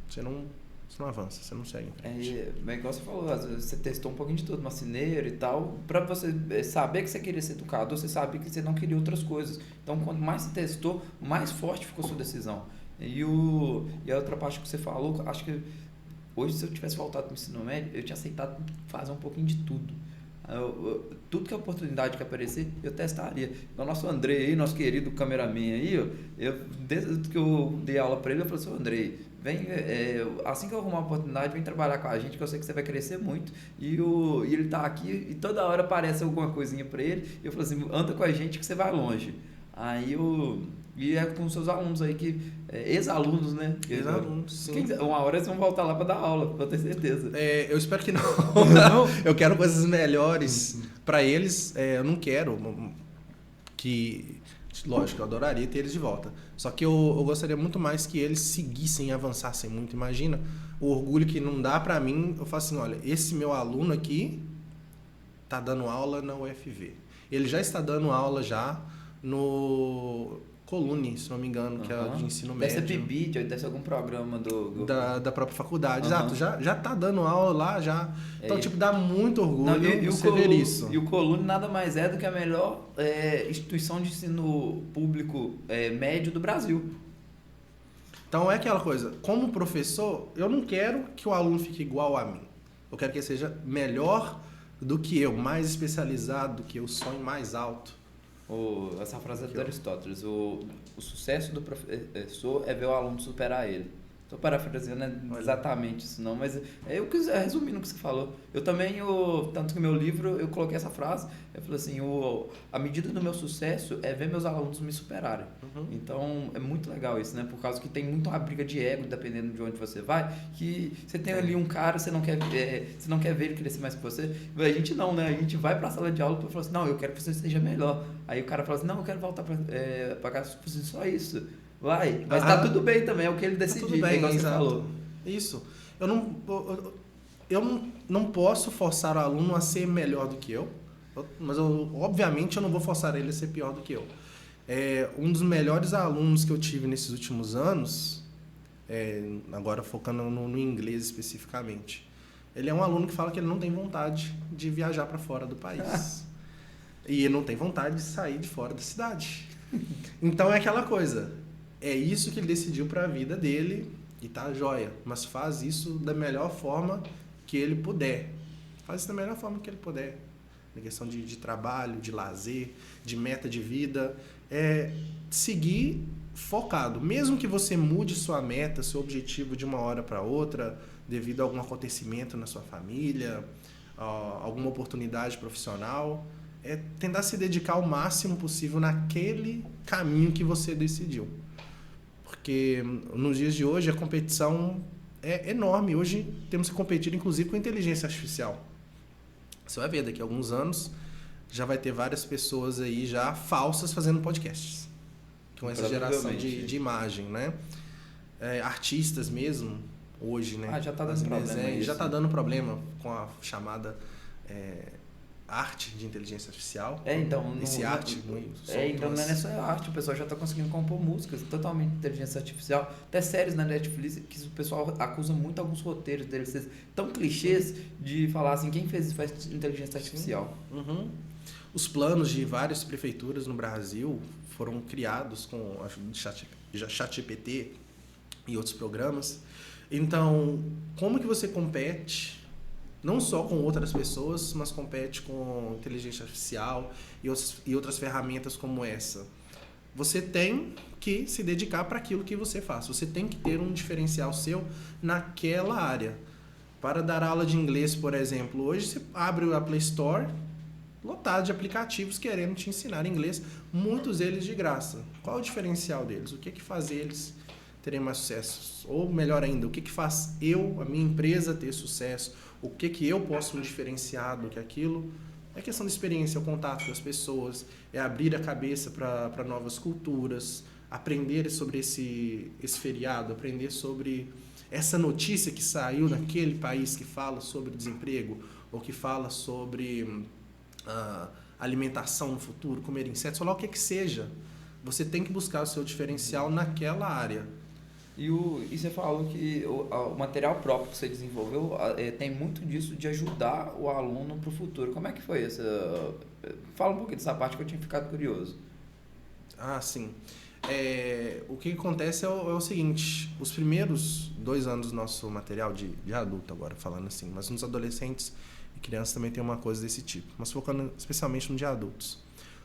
você não avança, você não segue em frente. Bem, igual você falou, às vezes você testou um pouquinho de tudo, marceneiro e tal, para você saber que você queria ser educador, você sabia que você não queria outras coisas. Então, quanto mais você testou, mais forte ficou a sua decisão. E a outra parte que você falou, acho que hoje, se eu tivesse voltado para o ensino médio, eu tinha aceitado fazer um pouquinho de tudo. Tudo que é oportunidade que aparecer, eu testaria. O nosso Andrei aí, nosso querido cameraman aí, desde que eu dei aula para ele, eu falei assim: Andrei, vem, assim que eu arrumar uma oportunidade, vem trabalhar com a gente, que eu sei que você vai crescer muito. E ele tá aqui e toda hora aparece alguma coisinha para ele. E eu falei assim: anda com a gente que você vai longe. E é com seus alunos aí, ex-alunos, né? Ex-alunos, sim. Uma hora eles vão voltar lá para dar aula, pra ter certeza. Eu espero que não. Eu quero coisas melhores para eles. Eu não quero que... Lógico, eu adoraria ter eles de volta. Só que eu gostaria muito mais que eles seguissem e avançassem muito. Imagina o orgulho que não dá para mim. Eu falo assim, olha, esse meu aluno aqui tá dando aula na UFV. Ele já está dando aula já no Colune, se não me engano, que é de ensino médio. Deve ser PIBIT, deve ser algum programa da própria faculdade. Exato, já tá dando aula lá, já. Então, dá muito orgulho você ver isso. E o Colune nada mais é do que a melhor instituição de ensino público médio do Brasil. Então, é aquela coisa, como professor, eu não quero que o aluno fique igual a mim. Eu quero que ele seja melhor do que eu, mais especializado do que eu, sonhe mais alto. Essa frase é do Aristóteles: o sucesso do professor é ver o aluno superar ele. Estou parafraseando exatamente isso não, mas eu quis resumir no que você falou. Eu também, tanto que no meu livro eu coloquei essa frase, eu falei assim, a medida do meu sucesso é ver meus alunos me superarem. Então é muito legal isso, né? Por causa que tem muito uma briga de ego, dependendo de onde você vai, que você tem ali um cara, você não quer ver ele crescer mais que você. A gente não, né? A gente vai para a sala de aula para falar assim, não, eu quero que você seja melhor. Aí o cara fala assim, não, eu quero voltar para casa, só isso. Vai, mas tá tudo bem também, é o que ele decidiu, tudo bem, igual você falou. Isso. Eu não posso forçar o aluno a ser melhor do que eu, mas obviamente eu não vou forçar ele a ser pior do que eu. Um dos melhores alunos que eu tive nesses últimos anos, agora focando no inglês especificamente, ele é um aluno que fala que ele não tem vontade de viajar para fora do país. E ele não tem vontade de sair de fora da cidade. Então é aquela coisa... É isso que ele decidiu para a vida dele e tá joia. Mas faz isso da melhor forma que ele puder. Faz isso da melhor forma que ele puder. na questão de trabalho, de lazer, de meta de vida, seguir focado. Mesmo que você mude sua meta, seu objetivo de uma hora para outra, devido a algum acontecimento na sua família, alguma oportunidade profissional, tentar se dedicar o máximo possível naquele caminho que você decidiu. Porque nos dias de hoje a competição é enorme. Hoje temos que competir inclusive com a inteligência artificial. Você vai ver, daqui a alguns anos já vai ter várias pessoas aí já falsas fazendo podcasts. Com essa geração de imagem, né? Artistas mesmo, hoje, né? Já está dando problema. Já está dando problema com a chamada arte de inteligência artificial. Então não é só arte, o pessoal já está conseguindo compor músicas totalmente de inteligência artificial. Até séries na Netflix que o pessoal acusa muito alguns roteiros deles ser tão clichês de falar assim, quem fez isso faz inteligência artificial. Uhum. Os planos de várias prefeituras no Brasil foram criados com a ChatGPT e outros programas. Então, como que você compete não só com outras pessoas, mas compete com inteligência artificial e outras ferramentas como essa? Você tem que se dedicar para aquilo que você faz. Você tem que ter um diferencial seu naquela área. Para dar aula de inglês, por exemplo, hoje você abre a Play Store, lotado de aplicativos querendo te ensinar inglês, muitos deles de graça. Qual é o diferencial deles? O que faz eles terem mais sucesso? Ou melhor ainda, o que faz a minha empresa ter sucesso? O que eu posso me diferenciar do que aquilo? É questão de experiência, é o contato com as pessoas, é abrir a cabeça para novas culturas, aprender sobre esse feriado, aprender sobre essa notícia que saiu naquele país que fala sobre desemprego ou que fala sobre alimentação no futuro, comer insetos, ou lá o que seja. Você tem que buscar o seu diferencial naquela área. E você falou que o material próprio que você desenvolveu tem muito disso de ajudar o aluno para o futuro. Como é que foi essa... Fala um pouquinho dessa parte que eu tinha ficado curioso. Sim. O que acontece é o seguinte, os primeiros 2 anos do nosso material de adulto agora, falando assim, mas nos adolescentes e crianças também tem uma coisa desse tipo, mas focando especialmente no de adultos.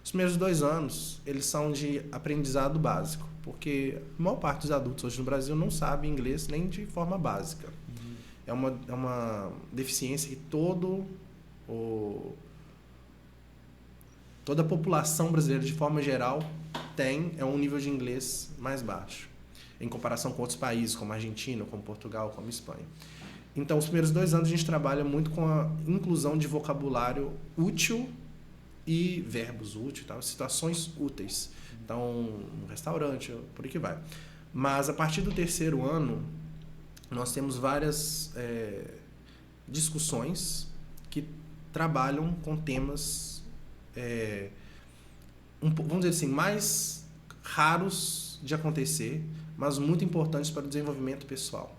Os primeiros 2 anos, eles são de aprendizado básico, porque a maior parte dos adultos hoje no Brasil não sabe inglês nem de forma básica. Uhum. É uma deficiência que toda a população brasileira, de forma geral, é um nível de inglês mais baixo, em comparação com outros países, como a Argentina, como Portugal, como a Espanha. Então, os primeiros 2 anos a gente trabalha muito com a inclusão de vocabulário útil e verbos úteis, tá? Situações úteis. Então, no restaurante, por aí que vai. Mas, a partir do 3º ano, nós temos várias discussões que trabalham com temas, vamos dizer assim, mais raros de acontecer, mas muito importantes para o desenvolvimento pessoal.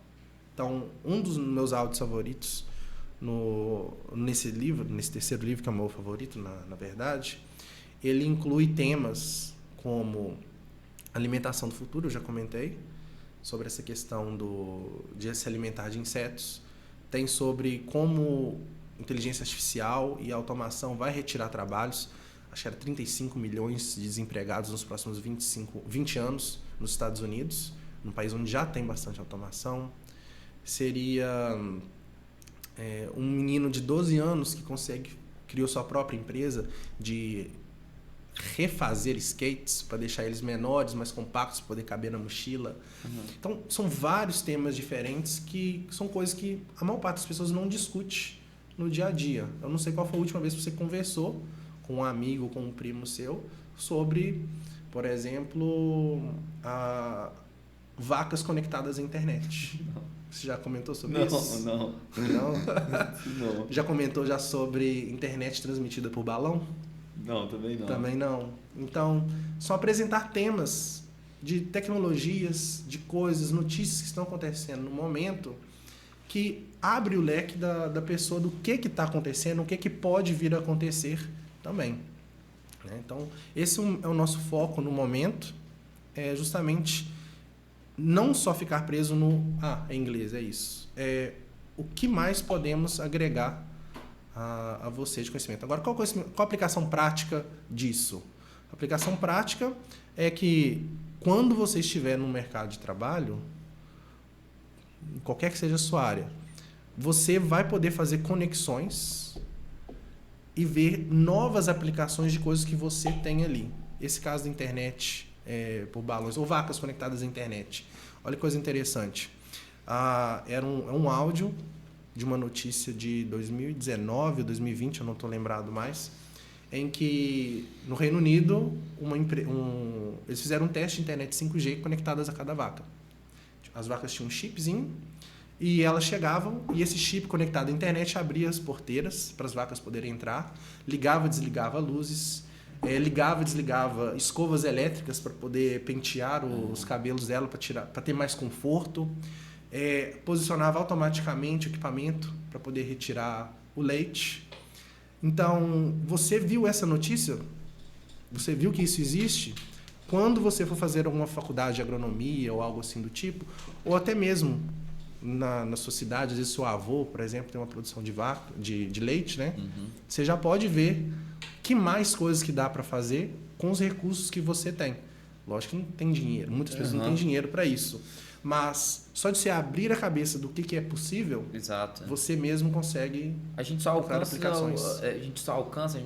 Então, um dos meus áudios favoritos nesse 3º livro, que é o meu favorito, na verdade, ele inclui temas como alimentação do futuro, eu já comentei, sobre essa questão de se alimentar de insetos. Tem sobre como inteligência artificial e automação vai retirar trabalhos. Acho que era 35 milhões de desempregados nos próximos 20 anos nos Estados Unidos, num país onde já tem bastante automação. Seria um menino de 12 anos que criou sua própria empresa de refazer skates para deixar eles menores, mais compactos, para poder caber na mochila. Uhum. Então, são vários temas diferentes que são coisas que a maior parte das pessoas não discute no dia a dia. Eu não sei qual foi a última vez que você conversou com um amigo, com um primo seu, sobre, por exemplo, vacas conectadas à internet. Não. Você já comentou sobre isso? Não. Não? Já comentou sobre internet transmitida por balão? Não, também não. Também não. Então, só apresentar temas de tecnologias, de coisas, notícias que estão acontecendo no momento, que abre o leque da pessoa do que está acontecendo, o que pode vir a acontecer também. Então, esse é o nosso foco no momento, é justamente não só ficar preso no é inglês, é isso. O que mais podemos agregar a você de conhecimento. Agora, qual a aplicação prática disso? A aplicação prática é que quando você estiver no mercado de trabalho, qualquer que seja a sua área, você vai poder fazer conexões e ver novas aplicações de coisas que você tem ali. Esse caso da internet por balões, ou vacas conectadas à internet. Olha que coisa interessante. Era um áudio de uma notícia de 2019 ou 2020, eu não estou lembrado mais, em que no Reino Unido eles fizeram um teste de internet 5G conectadas a cada vaca. As vacas tinham um chipzinho e elas chegavam e esse chip conectado à internet abria as porteiras para as vacas poderem entrar, ligava e desligava luzes, ligava e desligava escovas elétricas para poder pentear os cabelos dela para ter mais conforto, posicionava automaticamente o equipamento para poder retirar o leite. Então, você viu essa notícia? Você viu que isso existe? Quando você for fazer alguma faculdade de agronomia ou algo assim do tipo, ou até mesmo na sua cidade, às vezes seu avô, por exemplo, tem uma produção de leite, né? Uhum. Você já pode ver que mais coisas que dá para fazer com os recursos que você tem. Lógico que não tem dinheiro, muitas pessoas não têm dinheiro para isso. Mas só de você abrir a cabeça do que é possível, Exato. você mesmo consegue a gente só alcança, aplicações. a gente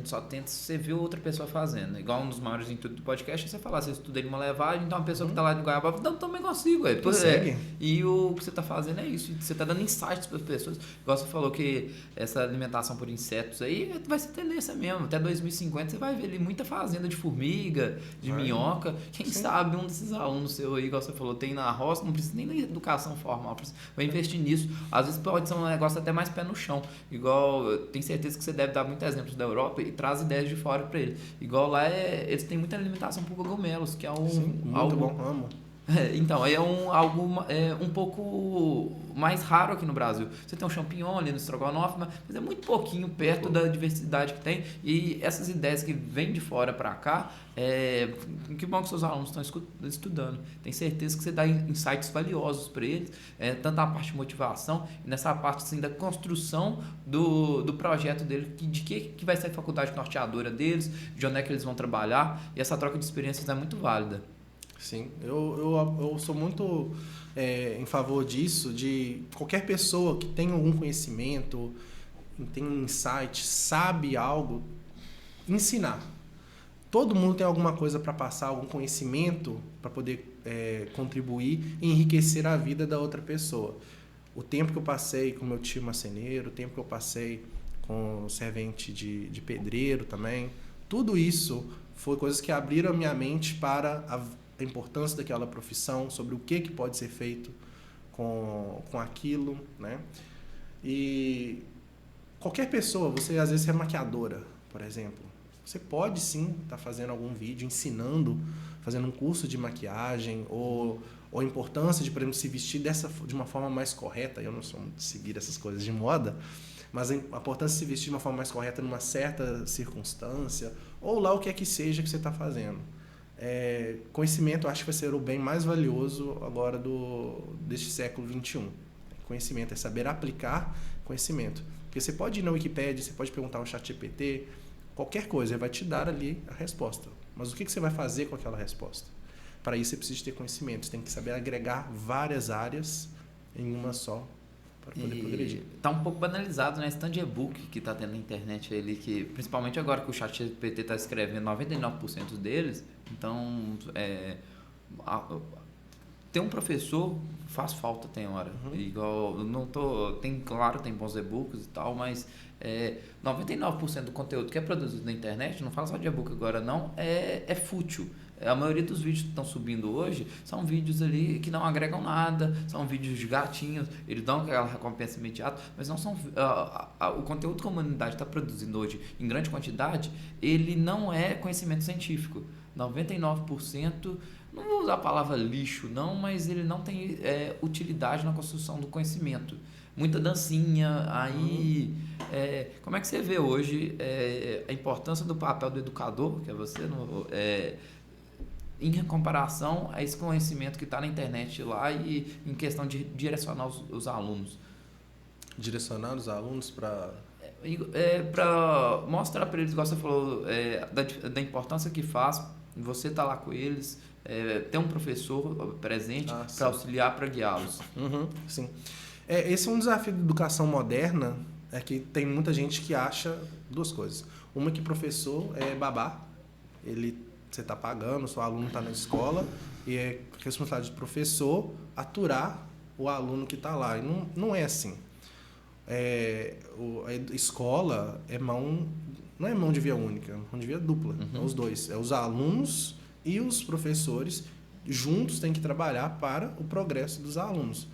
só tenta se você viu outra pessoa fazendo. Igual um dos maiores intuitos do podcast é você falar, você estuda em uma levagem, então uma pessoa que está lá de Goiabá, não, também consigo. Consegue. E o que você está fazendo é isso, você está dando insights para as pessoas. Igual você falou que essa alimentação por insetos aí vai ser tendência mesmo. Até 2050 você vai ver ali muita fazenda de formiga, de minhoca. Quem sabe um desses alunos seu aí, igual você falou, tem na roça, não precisa nem da educação formal, vai investir nisso. Às vezes pode ser um negócio até mais pé no chão. Igual, eu tenho certeza que você deve dar muitos exemplos da Europa e traz ideias de fora para eles. Igual lá, eles têm muita alimentação por cogumelos, que é muito bom, amo. Então, é algo um pouco mais raro aqui no Brasil. Você tem um champignon ali no estrogonofe, mas é muito pouquinho perto da diversidade que tem. E essas ideias que vêm de fora para cá, que bom que seus alunos estão estudando. Tenho certeza que você dá insights valiosos para eles, tanto na parte de motivação e nessa parte assim, da construção do projeto deles, de que vai ser a faculdade norteadora deles, de onde é que eles vão trabalhar. E essa troca de experiências é muito válida. Sim, eu sou muito em favor disso, de qualquer pessoa que tem algum conhecimento, tem um insight, sabe algo, ensinar. Todo mundo tem alguma coisa para passar, algum conhecimento para poder contribuir e enriquecer a vida da outra pessoa. O tempo que eu passei com meu tio marceneiro, o tempo que eu passei com o servente de pedreiro também, tudo isso foi coisas que abriram a minha mente para a importância daquela profissão, sobre o que pode ser feito com aquilo, né? E qualquer pessoa, você às vezes é maquiadora, por exemplo, você pode sim estar fazendo algum vídeo ensinando, fazendo um curso de maquiagem ou a importância de, por exemplo, se vestir de uma forma mais correta. Eu não sou muito de seguir essas coisas de moda, mas a importância de se vestir de uma forma mais correta numa certa circunstância, ou lá o que é que seja que você está fazendo. Conhecimento, eu acho que vai ser o bem mais valioso agora deste século XXI. Conhecimento é saber aplicar conhecimento. Porque você pode ir na Wikipédia, você pode perguntar ao ChatGPT, qualquer coisa, ele vai te dar ali a resposta. Mas o que você vai fazer com aquela resposta? Para isso você precisa ter conhecimento, você tem que saber agregar várias áreas em uma só para poder progredir. Está um pouco banalizado, né? Esse tanto de e-book que está tendo na internet ali, que principalmente agora que o ChatGPT está escrevendo 99% deles, então ter um professor faz falta, tem hora. Igual, claro, tem bons e-books e tal, mas 99% do conteúdo que é produzido na internet, não fala só de e-book agora não, é fútil. A maioria dos vídeos que estão subindo hoje são vídeos ali que não agregam nada, são vídeos de gatinhos, eles dão aquela recompensa imediata, mas não são... o conteúdo que a humanidade está produzindo hoje em grande quantidade, ele não é conhecimento científico. 99%, não vou usar a palavra lixo não, mas ele não tem utilidade na construção do conhecimento. Muita dancinha, aí... como é que você vê hoje a importância do papel do educador, que é você, em comparação a esse conhecimento que está na internet lá e em questão de direcionar os alunos? Direcionar os alunos para... Para mostrar para eles, igual você falou, da importância que faz você estar lá com eles, ter um professor presente para auxiliar, para guiá-los. Sim. Esse é um desafio da educação moderna, é que tem muita gente que acha duas coisas. Uma, que professor é babá, você está pagando, seu aluno está na escola, e é responsabilidade do professor aturar o aluno que está lá. E não é assim. A escola não é mão de via única, é mão de via dupla. É os dois. É os alunos e os professores juntos têm que trabalhar para o progresso dos alunos.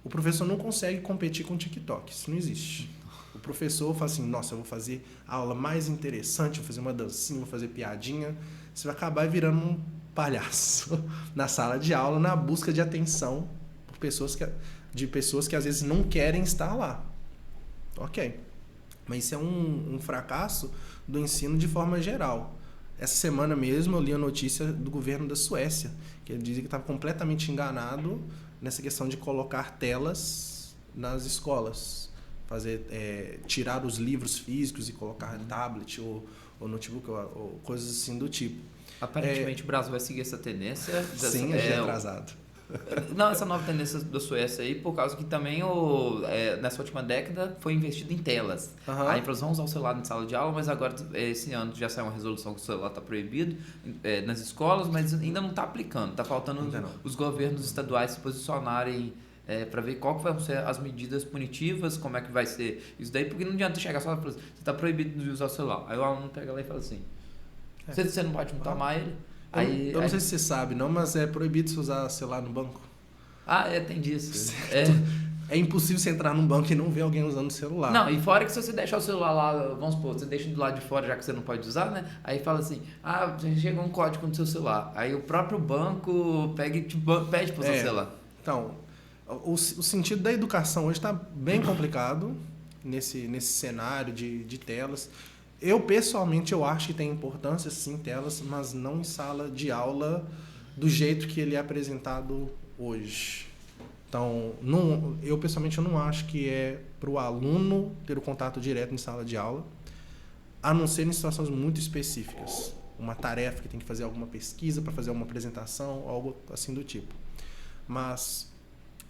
O professor não consegue competir com o TikTok, isso não existe. O professor fala assim, nossa, eu vou fazer a aula mais interessante, vou fazer uma dancinha, vou fazer piadinha. Você vai acabar virando um palhaço na sala de aula, na busca de atenção de pessoas que às vezes não querem estar lá. Ok. Mas isso é um fracasso do ensino de forma geral. Essa semana mesmo eu li a notícia do governo da Suécia, que ele dizia que estava completamente enganado nessa questão de colocar telas nas escolas. Tirar os livros físicos e colocar tablet ou notebook ou coisas assim do tipo. Aparentemente o Brasil vai seguir essa tendência. Sim, a gente é atrasado. Não, essa nova tendência da Suécia aí, por causa que também nessa última década foi investido em telas. Aí eles vão usar o celular na sala de aula, mas agora esse ano já saiu uma resolução que o celular está proibido nas escolas, mas ainda não está aplicando. Está faltando os governos estaduais se posicionarem para ver qual que vão ser as medidas punitivas, como é que vai ser isso daí, porque não adianta chegar só e falar assim, você está proibido de usar o celular. Aí o aluno pega lá e fala assim, você não pode tomar ele. Eu não sei se você sabe, não, mas é proibido você usar celular no banco. Tem disso. É impossível você entrar num banco e não ver alguém usando o celular. Não, e fora que se você deixar o celular lá, vamos supor, você deixa do lado de fora já que você não pode usar, né? Aí fala assim, chegou um código no seu celular. Aí o próprio banco pega e te pede para usar o celular. Então, o sentido da educação hoje está bem complicado nesse cenário de telas. Eu, pessoalmente, acho que tem importância, sim, telas, mas não em sala de aula do jeito que ele é apresentado hoje. Então, eu, pessoalmente, eu não acho que é para o aluno ter o contato direto em sala de aula, a não ser em situações muito específicas. Uma tarefa que tem que fazer alguma pesquisa para fazer uma apresentação, algo assim do tipo. Mas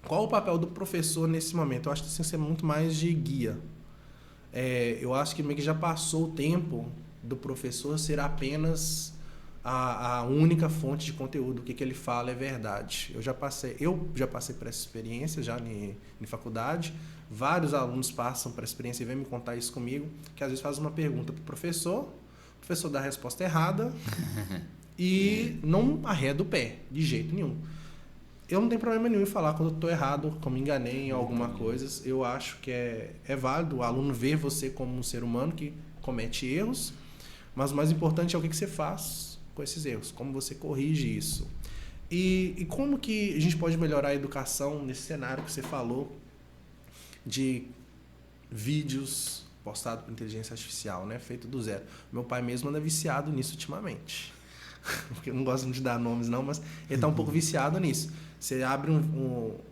qual o papel do professor nesse momento? Eu acho que tem que ser muito mais de guia. Eu acho que meio que já passou o tempo do professor ser apenas a única fonte de conteúdo. O que ele fala é verdade. Eu já passei por essa experiência já em faculdade. Vários alunos passam por essa experiência e vêm me contar isso comigo, que às vezes faz uma pergunta para o professor dá a resposta errada e não arreda o pé, de jeito nenhum. Eu não tenho problema nenhum em falar quando eu estou errado, como me enganei em alguma coisa. Eu acho que é válido o aluno ver você como um ser humano que comete erros, mas o mais importante é o que você faz com esses erros, como você corrige isso. E como que a gente pode melhorar a educação nesse cenário que você falou de vídeos postados por inteligência artificial, né, feito do zero. Meu pai mesmo anda viciado nisso ultimamente. Porque eu não gosto de dar nomes não, mas ele está um pouco viciado nisso. Você abre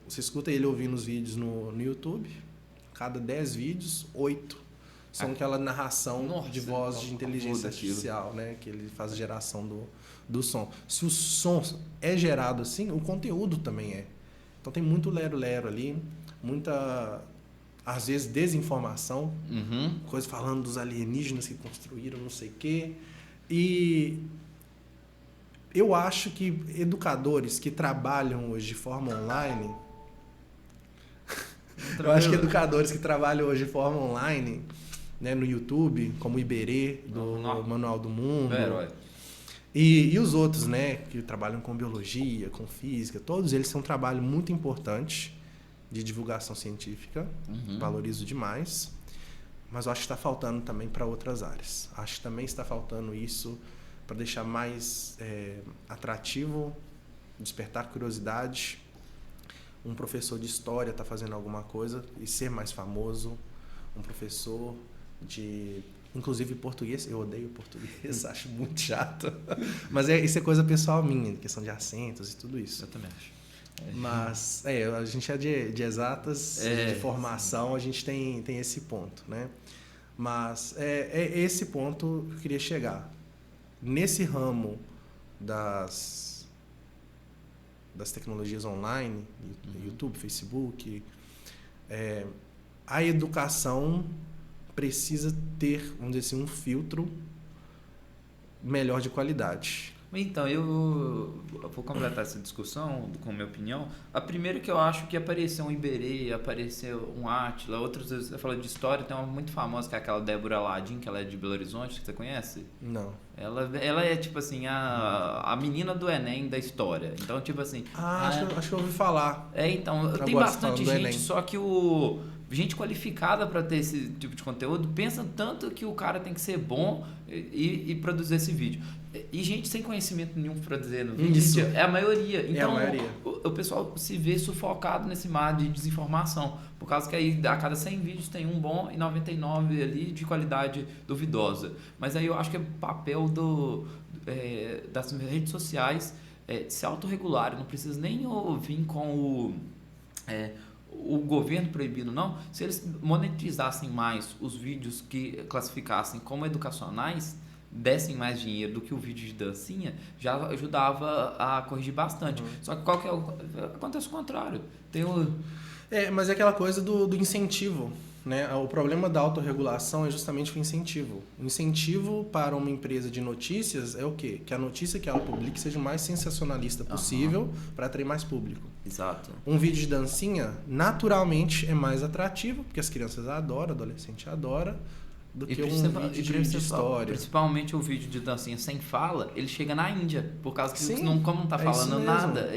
você escuta ele ouvindo os vídeos no YouTube, cada 10 vídeos, 8 são aquela narração de voz de inteligência artificial, né? Que ele faz a geração do som. Se o som é gerado assim, o conteúdo também é. Então tem muito lero-lero ali, muita, às vezes, desinformação, coisa falando dos alienígenas que construíram não sei o quê. E eu acho que educadores que trabalham hoje de forma online... né, no YouTube, como o Iberê, do Manual do Mundo, e os outros, né, que trabalham com biologia, com física, todos eles têm um trabalho muito importante de divulgação científica, valorizo demais, mas eu acho que está faltando também para outras áreas. Acho que também está faltando isso para deixar mais atrativo, despertar curiosidade. Um professor de história está fazendo alguma coisa e ser mais famoso. Um professor inclusive português, eu odeio português, acho muito chato. Mas isso é coisa pessoal minha, questão de acentos e tudo isso. Eu também acho. Mas a gente é de exatas, de formação, a gente tem esse ponto, né? Mas é esse ponto que eu queria chegar. Nesse ramo das tecnologias online, YouTube, Facebook, a educação precisa ter, vamos dizer assim, um filtro melhor de qualidade. Então, eu vou completar essa discussão com a minha opinião. A primeira que eu acho que apareceu um Iberê, apareceu um Átila, outros, você fala de história, tem uma muito famosa que é aquela Débora Aladim, que ela é de Belo Horizonte, que você conhece? Não. Ela é, tipo assim, a menina do Enem da história. Então, tipo assim... Acho que eu ouvi falar. Então, tem Agora bastante falando do gente, Enem. só que gente qualificada para ter esse tipo de conteúdo pensa tanto que o cara tem que ser bom e produzir esse vídeo. E gente sem conhecimento nenhum para dizer no vídeo. Isso. É a maioria. Então, a maioria. O pessoal se vê sufocado nesse mar de desinformação. Por causa que aí a cada 100 vídeos tem um bom e 99 ali de qualidade duvidosa. Mas aí eu acho que é papel das redes sociais se autorregularem. Não precisa nem vir com o governo proibindo, não. Se eles monetizassem mais os vídeos que classificassem como educacionais, dessem mais dinheiro do que o vídeo de dancinha, já ajudava a corrigir bastante. Só que acontece o contrário. Mas é aquela coisa do incentivo, né? O problema da autorregulação é justamente o incentivo. O incentivo para uma empresa de notícias é o quê? Que a notícia que ela publique seja o mais sensacionalista possível para atrair mais público. Exato. Um vídeo de dancinha, naturalmente, é mais atrativo, porque as crianças adoram, adolescente adora, do que um vídeo de história. Principalmente o vídeo de dancinha sem fala, ele chega na Índia, por causa que como não tá falando nada.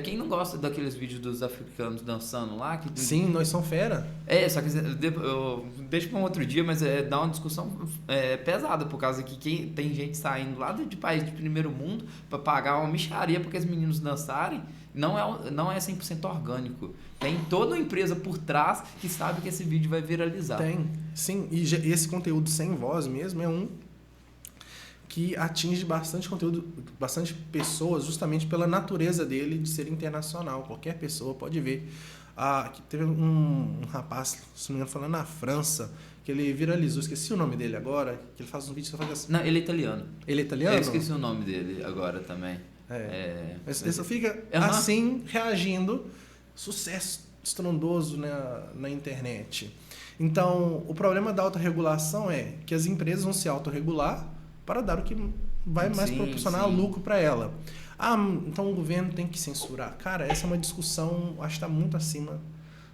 Quem não gosta daqueles vídeos dos africanos dançando lá? Sim, nós somos fera. Só que eu deixo para um outro dia, mas dá uma discussão pesada, por causa que tem gente saindo lá de país de primeiro mundo para pagar uma mixaria para que os meninos dançarem. Não é 100% orgânico. Tem toda uma empresa por trás que sabe que esse vídeo vai viralizar. Tem, sim. E esse conteúdo sem voz mesmo é um que atinge bastante conteúdo, bastante pessoas, justamente pela natureza dele de ser internacional. Qualquer pessoa pode ver. Teve um rapaz, se não me engano, falando na França, que ele viralizou, esqueci o nome dele agora, que ele faz um vídeo só faz assim. Não, ele é italiano. Ele é italiano? Eu esqueci o nome dele agora também. Mas ele só fica assim, reagindo, sucesso estrondoso na internet. Então, o problema da autorregulação é que as empresas vão se autorregular para dar o que vai mais proporcionar lucro para ela. Então o governo tem que censurar. Cara, essa é uma discussão, acho que está muito acima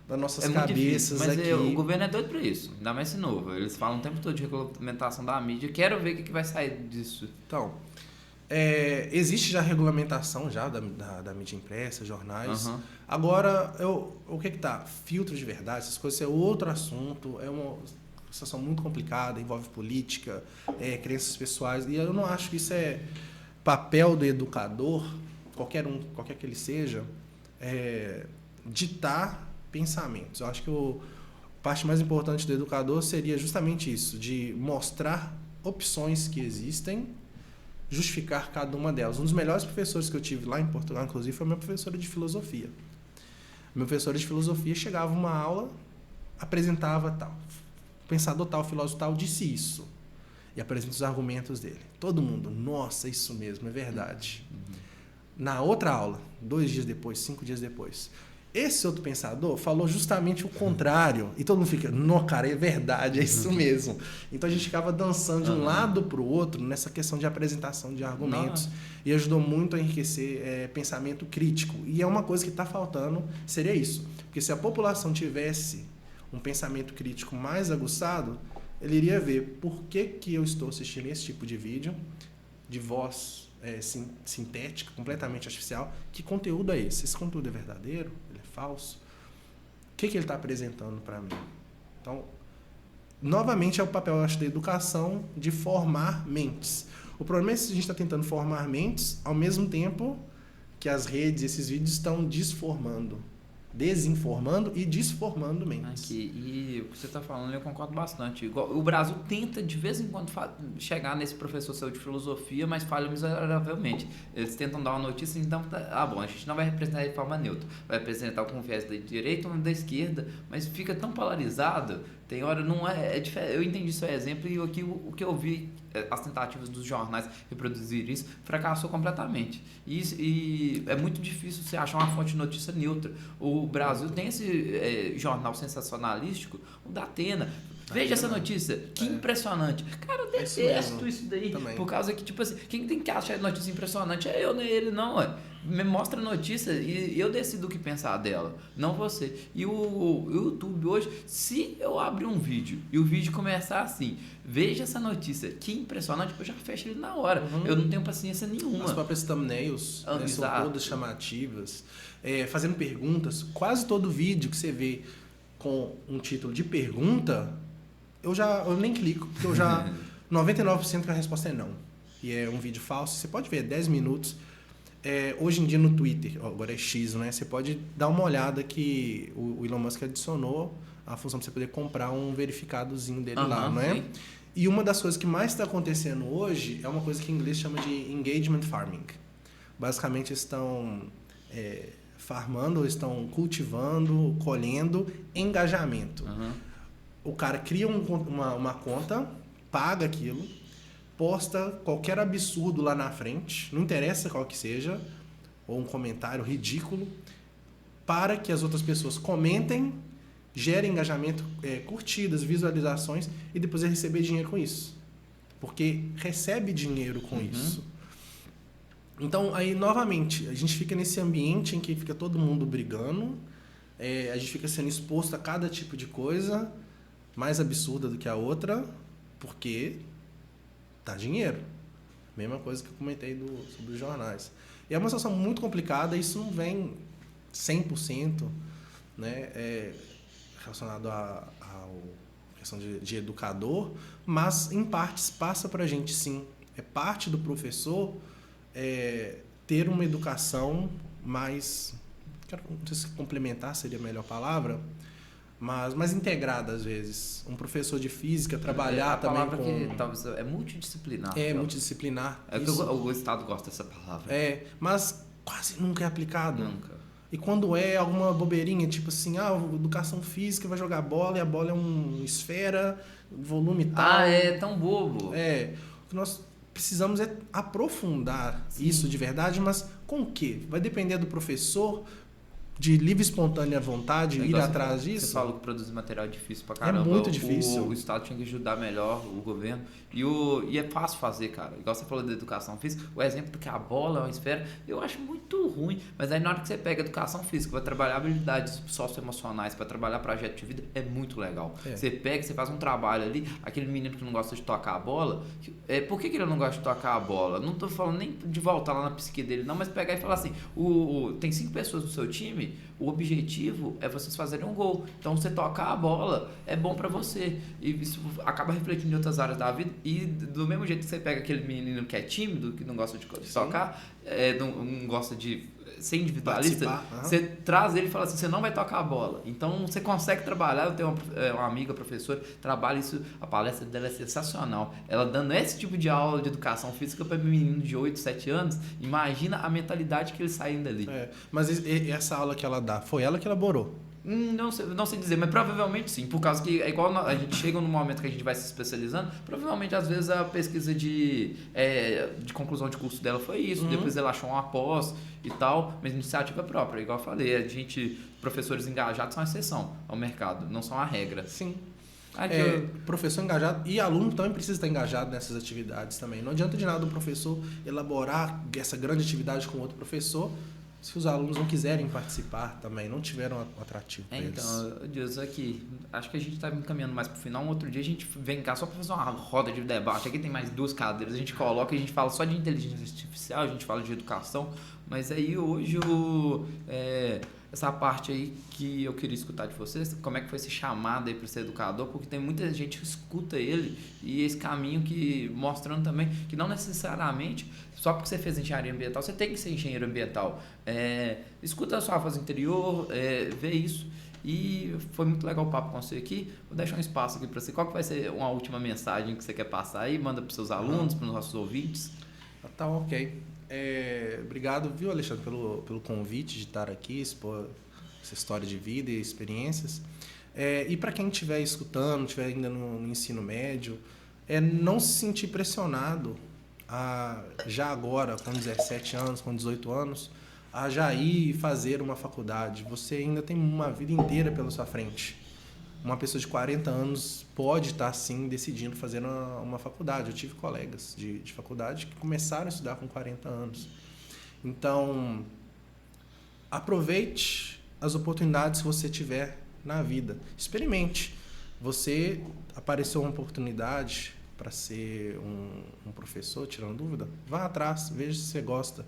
das nossas cabeças mas aqui. O governo é doido para isso, ainda mais esse novo. Eles falam o tempo todo de regulamentação da mídia. Quero ver o que vai sair disso. Então, existe já regulamentação já da mídia impressa, jornais. Agora, o que tá? Filtro de verdade, essas coisas é outro assunto, é uma situação muito complicada, envolve política, crenças pessoais, e eu não acho que isso é papel do educador, qualquer que ele seja, ditar pensamentos. Eu acho que a parte mais importante do educador seria justamente isso, de mostrar opções que existem, justificar cada uma delas. Um dos melhores professores que eu tive lá em Portugal, inclusive, foi minha professora de filosofia. Meu professor de filosofia chegava uma aula, apresentava tal. O pensador tal, o filósofo tal, disse isso. E apresenta os argumentos dele. Todo mundo, nossa, isso mesmo, é verdade. Na outra aula, 2 dias depois, 5 dias depois, esse outro pensador falou justamente o contrário. E todo mundo fica, não, cara, é verdade, é isso mesmo. Então a gente ficava dançando de um lado para o outro nessa questão de apresentação de argumentos. E ajudou muito a enriquecer pensamento crítico. E é uma coisa que está faltando, seria isso. Porque se a população tivesse um pensamento crítico mais aguçado, ele iria ver por que eu estou assistindo esse tipo de vídeo, de voz sintética, completamente artificial. Que conteúdo é esse? Esse conteúdo é verdadeiro? Ele é falso? O que ele está apresentando para mim? Então, novamente, é o papel, eu acho, da educação de formar mentes. O problema é que a gente está tentando formar mentes ao mesmo tempo que as redes, esses vídeos estão desformando. desinformando e desformando mentes. Aqui, e o que você está falando eu concordo bastante. Igual, o Brasil tenta de vez em quando chegar nesse professor seu de filosofia, mas falha miseravelmente. Eles tentam dar uma notícia, então, bom, a gente não vai representar de forma neutra, vai representar com viés da direita ou da esquerda, mas fica tão polarizado, tem hora não é diferente. Eu entendi seu exemplo e aqui o que eu vi, as tentativas dos jornais reproduzir isso, fracassou completamente. E é muito difícil você achar uma fonte de notícia neutra. O Brasil tem esse jornal sensacionalístico, o Datena. Veja essa notícia, que impressionante. Cara, eu detesto isso daí. Também. Por causa que, tipo assim, quem tem que achar a notícia impressionante é eu, não é ele, não. Me mostra a notícia e eu decido o que pensar dela, não você. E o YouTube hoje, se eu abrir um vídeo e o vídeo começar assim, veja essa notícia, que impressionante, eu já fecho ele na hora. Eu não tenho paciência nenhuma. As próprias thumbnails são todas chamativas, fazendo perguntas. Quase todo vídeo que você vê com um título de pergunta, eu nem clico, porque 99% que a resposta é não. E é um vídeo falso, você pode ver, 10 minutos. Hoje em dia no Twitter, agora é X, né? Você pode dar uma olhada que o Elon Musk adicionou a função para você poder comprar um verificadozinho dele lá, não é? Sim. E uma das coisas que mais está acontecendo hoje é uma coisa que em inglês chama de engagement farming. Basicamente estão farmando, estão cultivando, colhendo engajamento. O cara cria uma conta, paga aquilo, posta qualquer absurdo lá na frente, não interessa qual que seja, ou um comentário ridículo, para que as outras pessoas comentem, gerem engajamento, curtidas, visualizações, e depois ele receber dinheiro com isso. Porque recebe dinheiro com isso. Então, aí, novamente, a gente fica nesse ambiente em que fica todo mundo brigando, a gente fica sendo exposto a cada tipo de coisa, mais absurda do que a outra, porque dá dinheiro. Mesma coisa que eu comentei sobre os jornais. E é uma situação muito complicada, isso não vem 100%, né, relacionado à questão de educador, mas em partes passa para a gente sim. É parte do professor ter uma educação mais, não sei se complementar seria a melhor palavra, mas mais integrada às vezes. Um professor de física trabalhar também com... que talvez é multidisciplinar. Multidisciplinar. O Estado gosta dessa palavra. Mas quase nunca é aplicado. Nunca. E quando alguma bobeirinha, tipo assim, educação física, vai jogar bola e a bola é uma esfera, volume tal. É tão bobo. O que nós precisamos é aprofundar isso de verdade, mas com o quê? Vai depender do professor, de livre e espontânea vontade, ir atrás disso? Você falou que produzir material é difícil pra caramba. É muito difícil. O Estado tinha que ajudar melhor, o governo. E é fácil fazer, cara. Igual você falou da educação física, o exemplo que a bola é uma esfera, eu acho muito ruim. Mas aí na hora que você pega educação física, vai trabalhar habilidades socioemocionais, para trabalhar projeto de vida, é muito legal. Você pega, você faz um trabalho ali, aquele menino que não gosta de tocar a bola, por que ele não gosta de tocar a bola? Não tô falando nem de voltar lá na psique dele, não, mas pegar e falar assim, tem 5 pessoas no seu time, o objetivo é vocês fazerem um gol. Então, você tocar a bola é bom pra você. E isso acaba refletindo em outras áreas da vida. E do mesmo jeito que você pega aquele menino que é tímido, que não gosta de tocar, não gosta de ser individualista, você traz ele e fala assim, você não vai tocar a bola. Então, você consegue trabalhar. Eu tenho uma amiga professora, trabalha isso, a palestra dela é sensacional. Ela dando esse tipo de aula de educação física para menino de 8, 7 anos, imagina a mentalidade que eles saem dali. Mas essa aula que ela dá, foi ela que elaborou? Não sei dizer, mas provavelmente sim, por causa que é igual a gente chega num momento que a gente vai se especializando, provavelmente às vezes a pesquisa de conclusão de curso dela foi isso, depois ela achou uma pós e tal, mas iniciativa própria, igual eu falei, professores engajados são a exceção ao mercado, não são a regra. Sim. Professor engajado e aluno também precisa estar engajado nessas atividades também. Não adianta de nada um professor elaborar essa grande atividade com outro professor se os alunos não quiserem participar também, não tiveram um atrativo para eles. Então, Deus, aqui, acho que a gente está caminhando mais para o final. Um outro dia a gente vem cá só para fazer uma roda de debate. Aqui tem mais 2 cadeiras, a gente coloca e a gente fala só de inteligência artificial, a gente fala de educação, mas aí hoje essa parte aí que eu queria escutar de vocês, como é que foi esse chamado aí para ser educador, porque tem muita gente que escuta ele e esse caminho que mostrando também que não necessariamente só porque você fez engenharia ambiental você tem que ser engenheiro ambiental. Escuta a sua voz interior, vê isso. E foi muito legal o papo com você aqui. Vou deixar um espaço aqui para você. Qual que vai ser uma última mensagem que você quer passar aí? Manda para os seus alunos, para os nossos ouvintes. Tá ok. Obrigado, viu, Alexandre, pelo convite de estar aqui, expor essa história de vida e experiências. E para quem estiver escutando, estiver ainda no ensino médio, não se sentir pressionado já agora, com 17 anos, com 18 anos, a já ir fazer uma faculdade. Você ainda tem uma vida inteira pela sua frente. Uma pessoa de 40 anos pode estar, sim, decidindo fazer uma faculdade. Eu tive colegas de faculdade que começaram a estudar com 40 anos. Então, aproveite as oportunidades que você tiver na vida. Experimente. Você apareceu uma oportunidade para ser um professor, tirando dúvida? Vá atrás, veja se você gosta.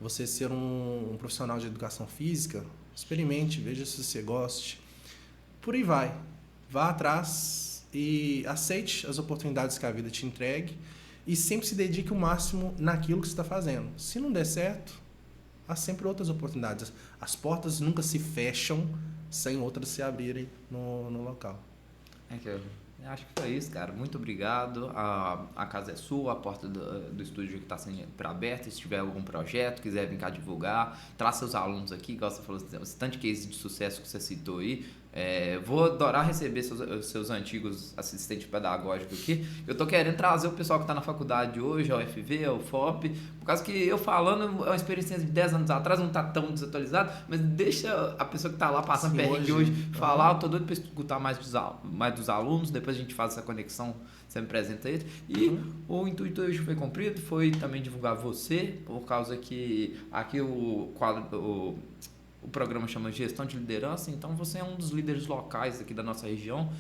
Você ser um profissional de educação física, experimente, veja se você gosta. Por aí vai. Vá atrás e aceite as oportunidades que a vida te entregue e sempre se dedique o máximo naquilo que você está fazendo. Se não der certo, há sempre outras oportunidades. As portas nunca se fecham sem outras se abrirem no local. Eu acho que foi isso, cara. Muito obrigado. A casa é sua, a porta do estúdio está sempre aberta. Se tiver algum projeto, quiser vir cá divulgar, traz seus alunos aqui, igual você falou, esse tanto de case de sucesso que você citou aí. Vou adorar receber seus antigos assistentes pedagógicos aqui. Eu tô querendo trazer o pessoal que está na faculdade hoje, a UFV, a UFOP, por causa que eu falando é uma experiência de 10 anos atrás, não está tão desatualizado, mas deixa a pessoa que está lá passando perrengue hoje falar. Eu tô doido para escutar mais dos alunos, depois a gente faz essa conexão, você me apresenta ele. E o intuito hoje foi cumprido, foi também divulgar você, por causa que aqui o quadro... O programa chama Gestão de Liderança, então você é um dos líderes locais aqui da nossa região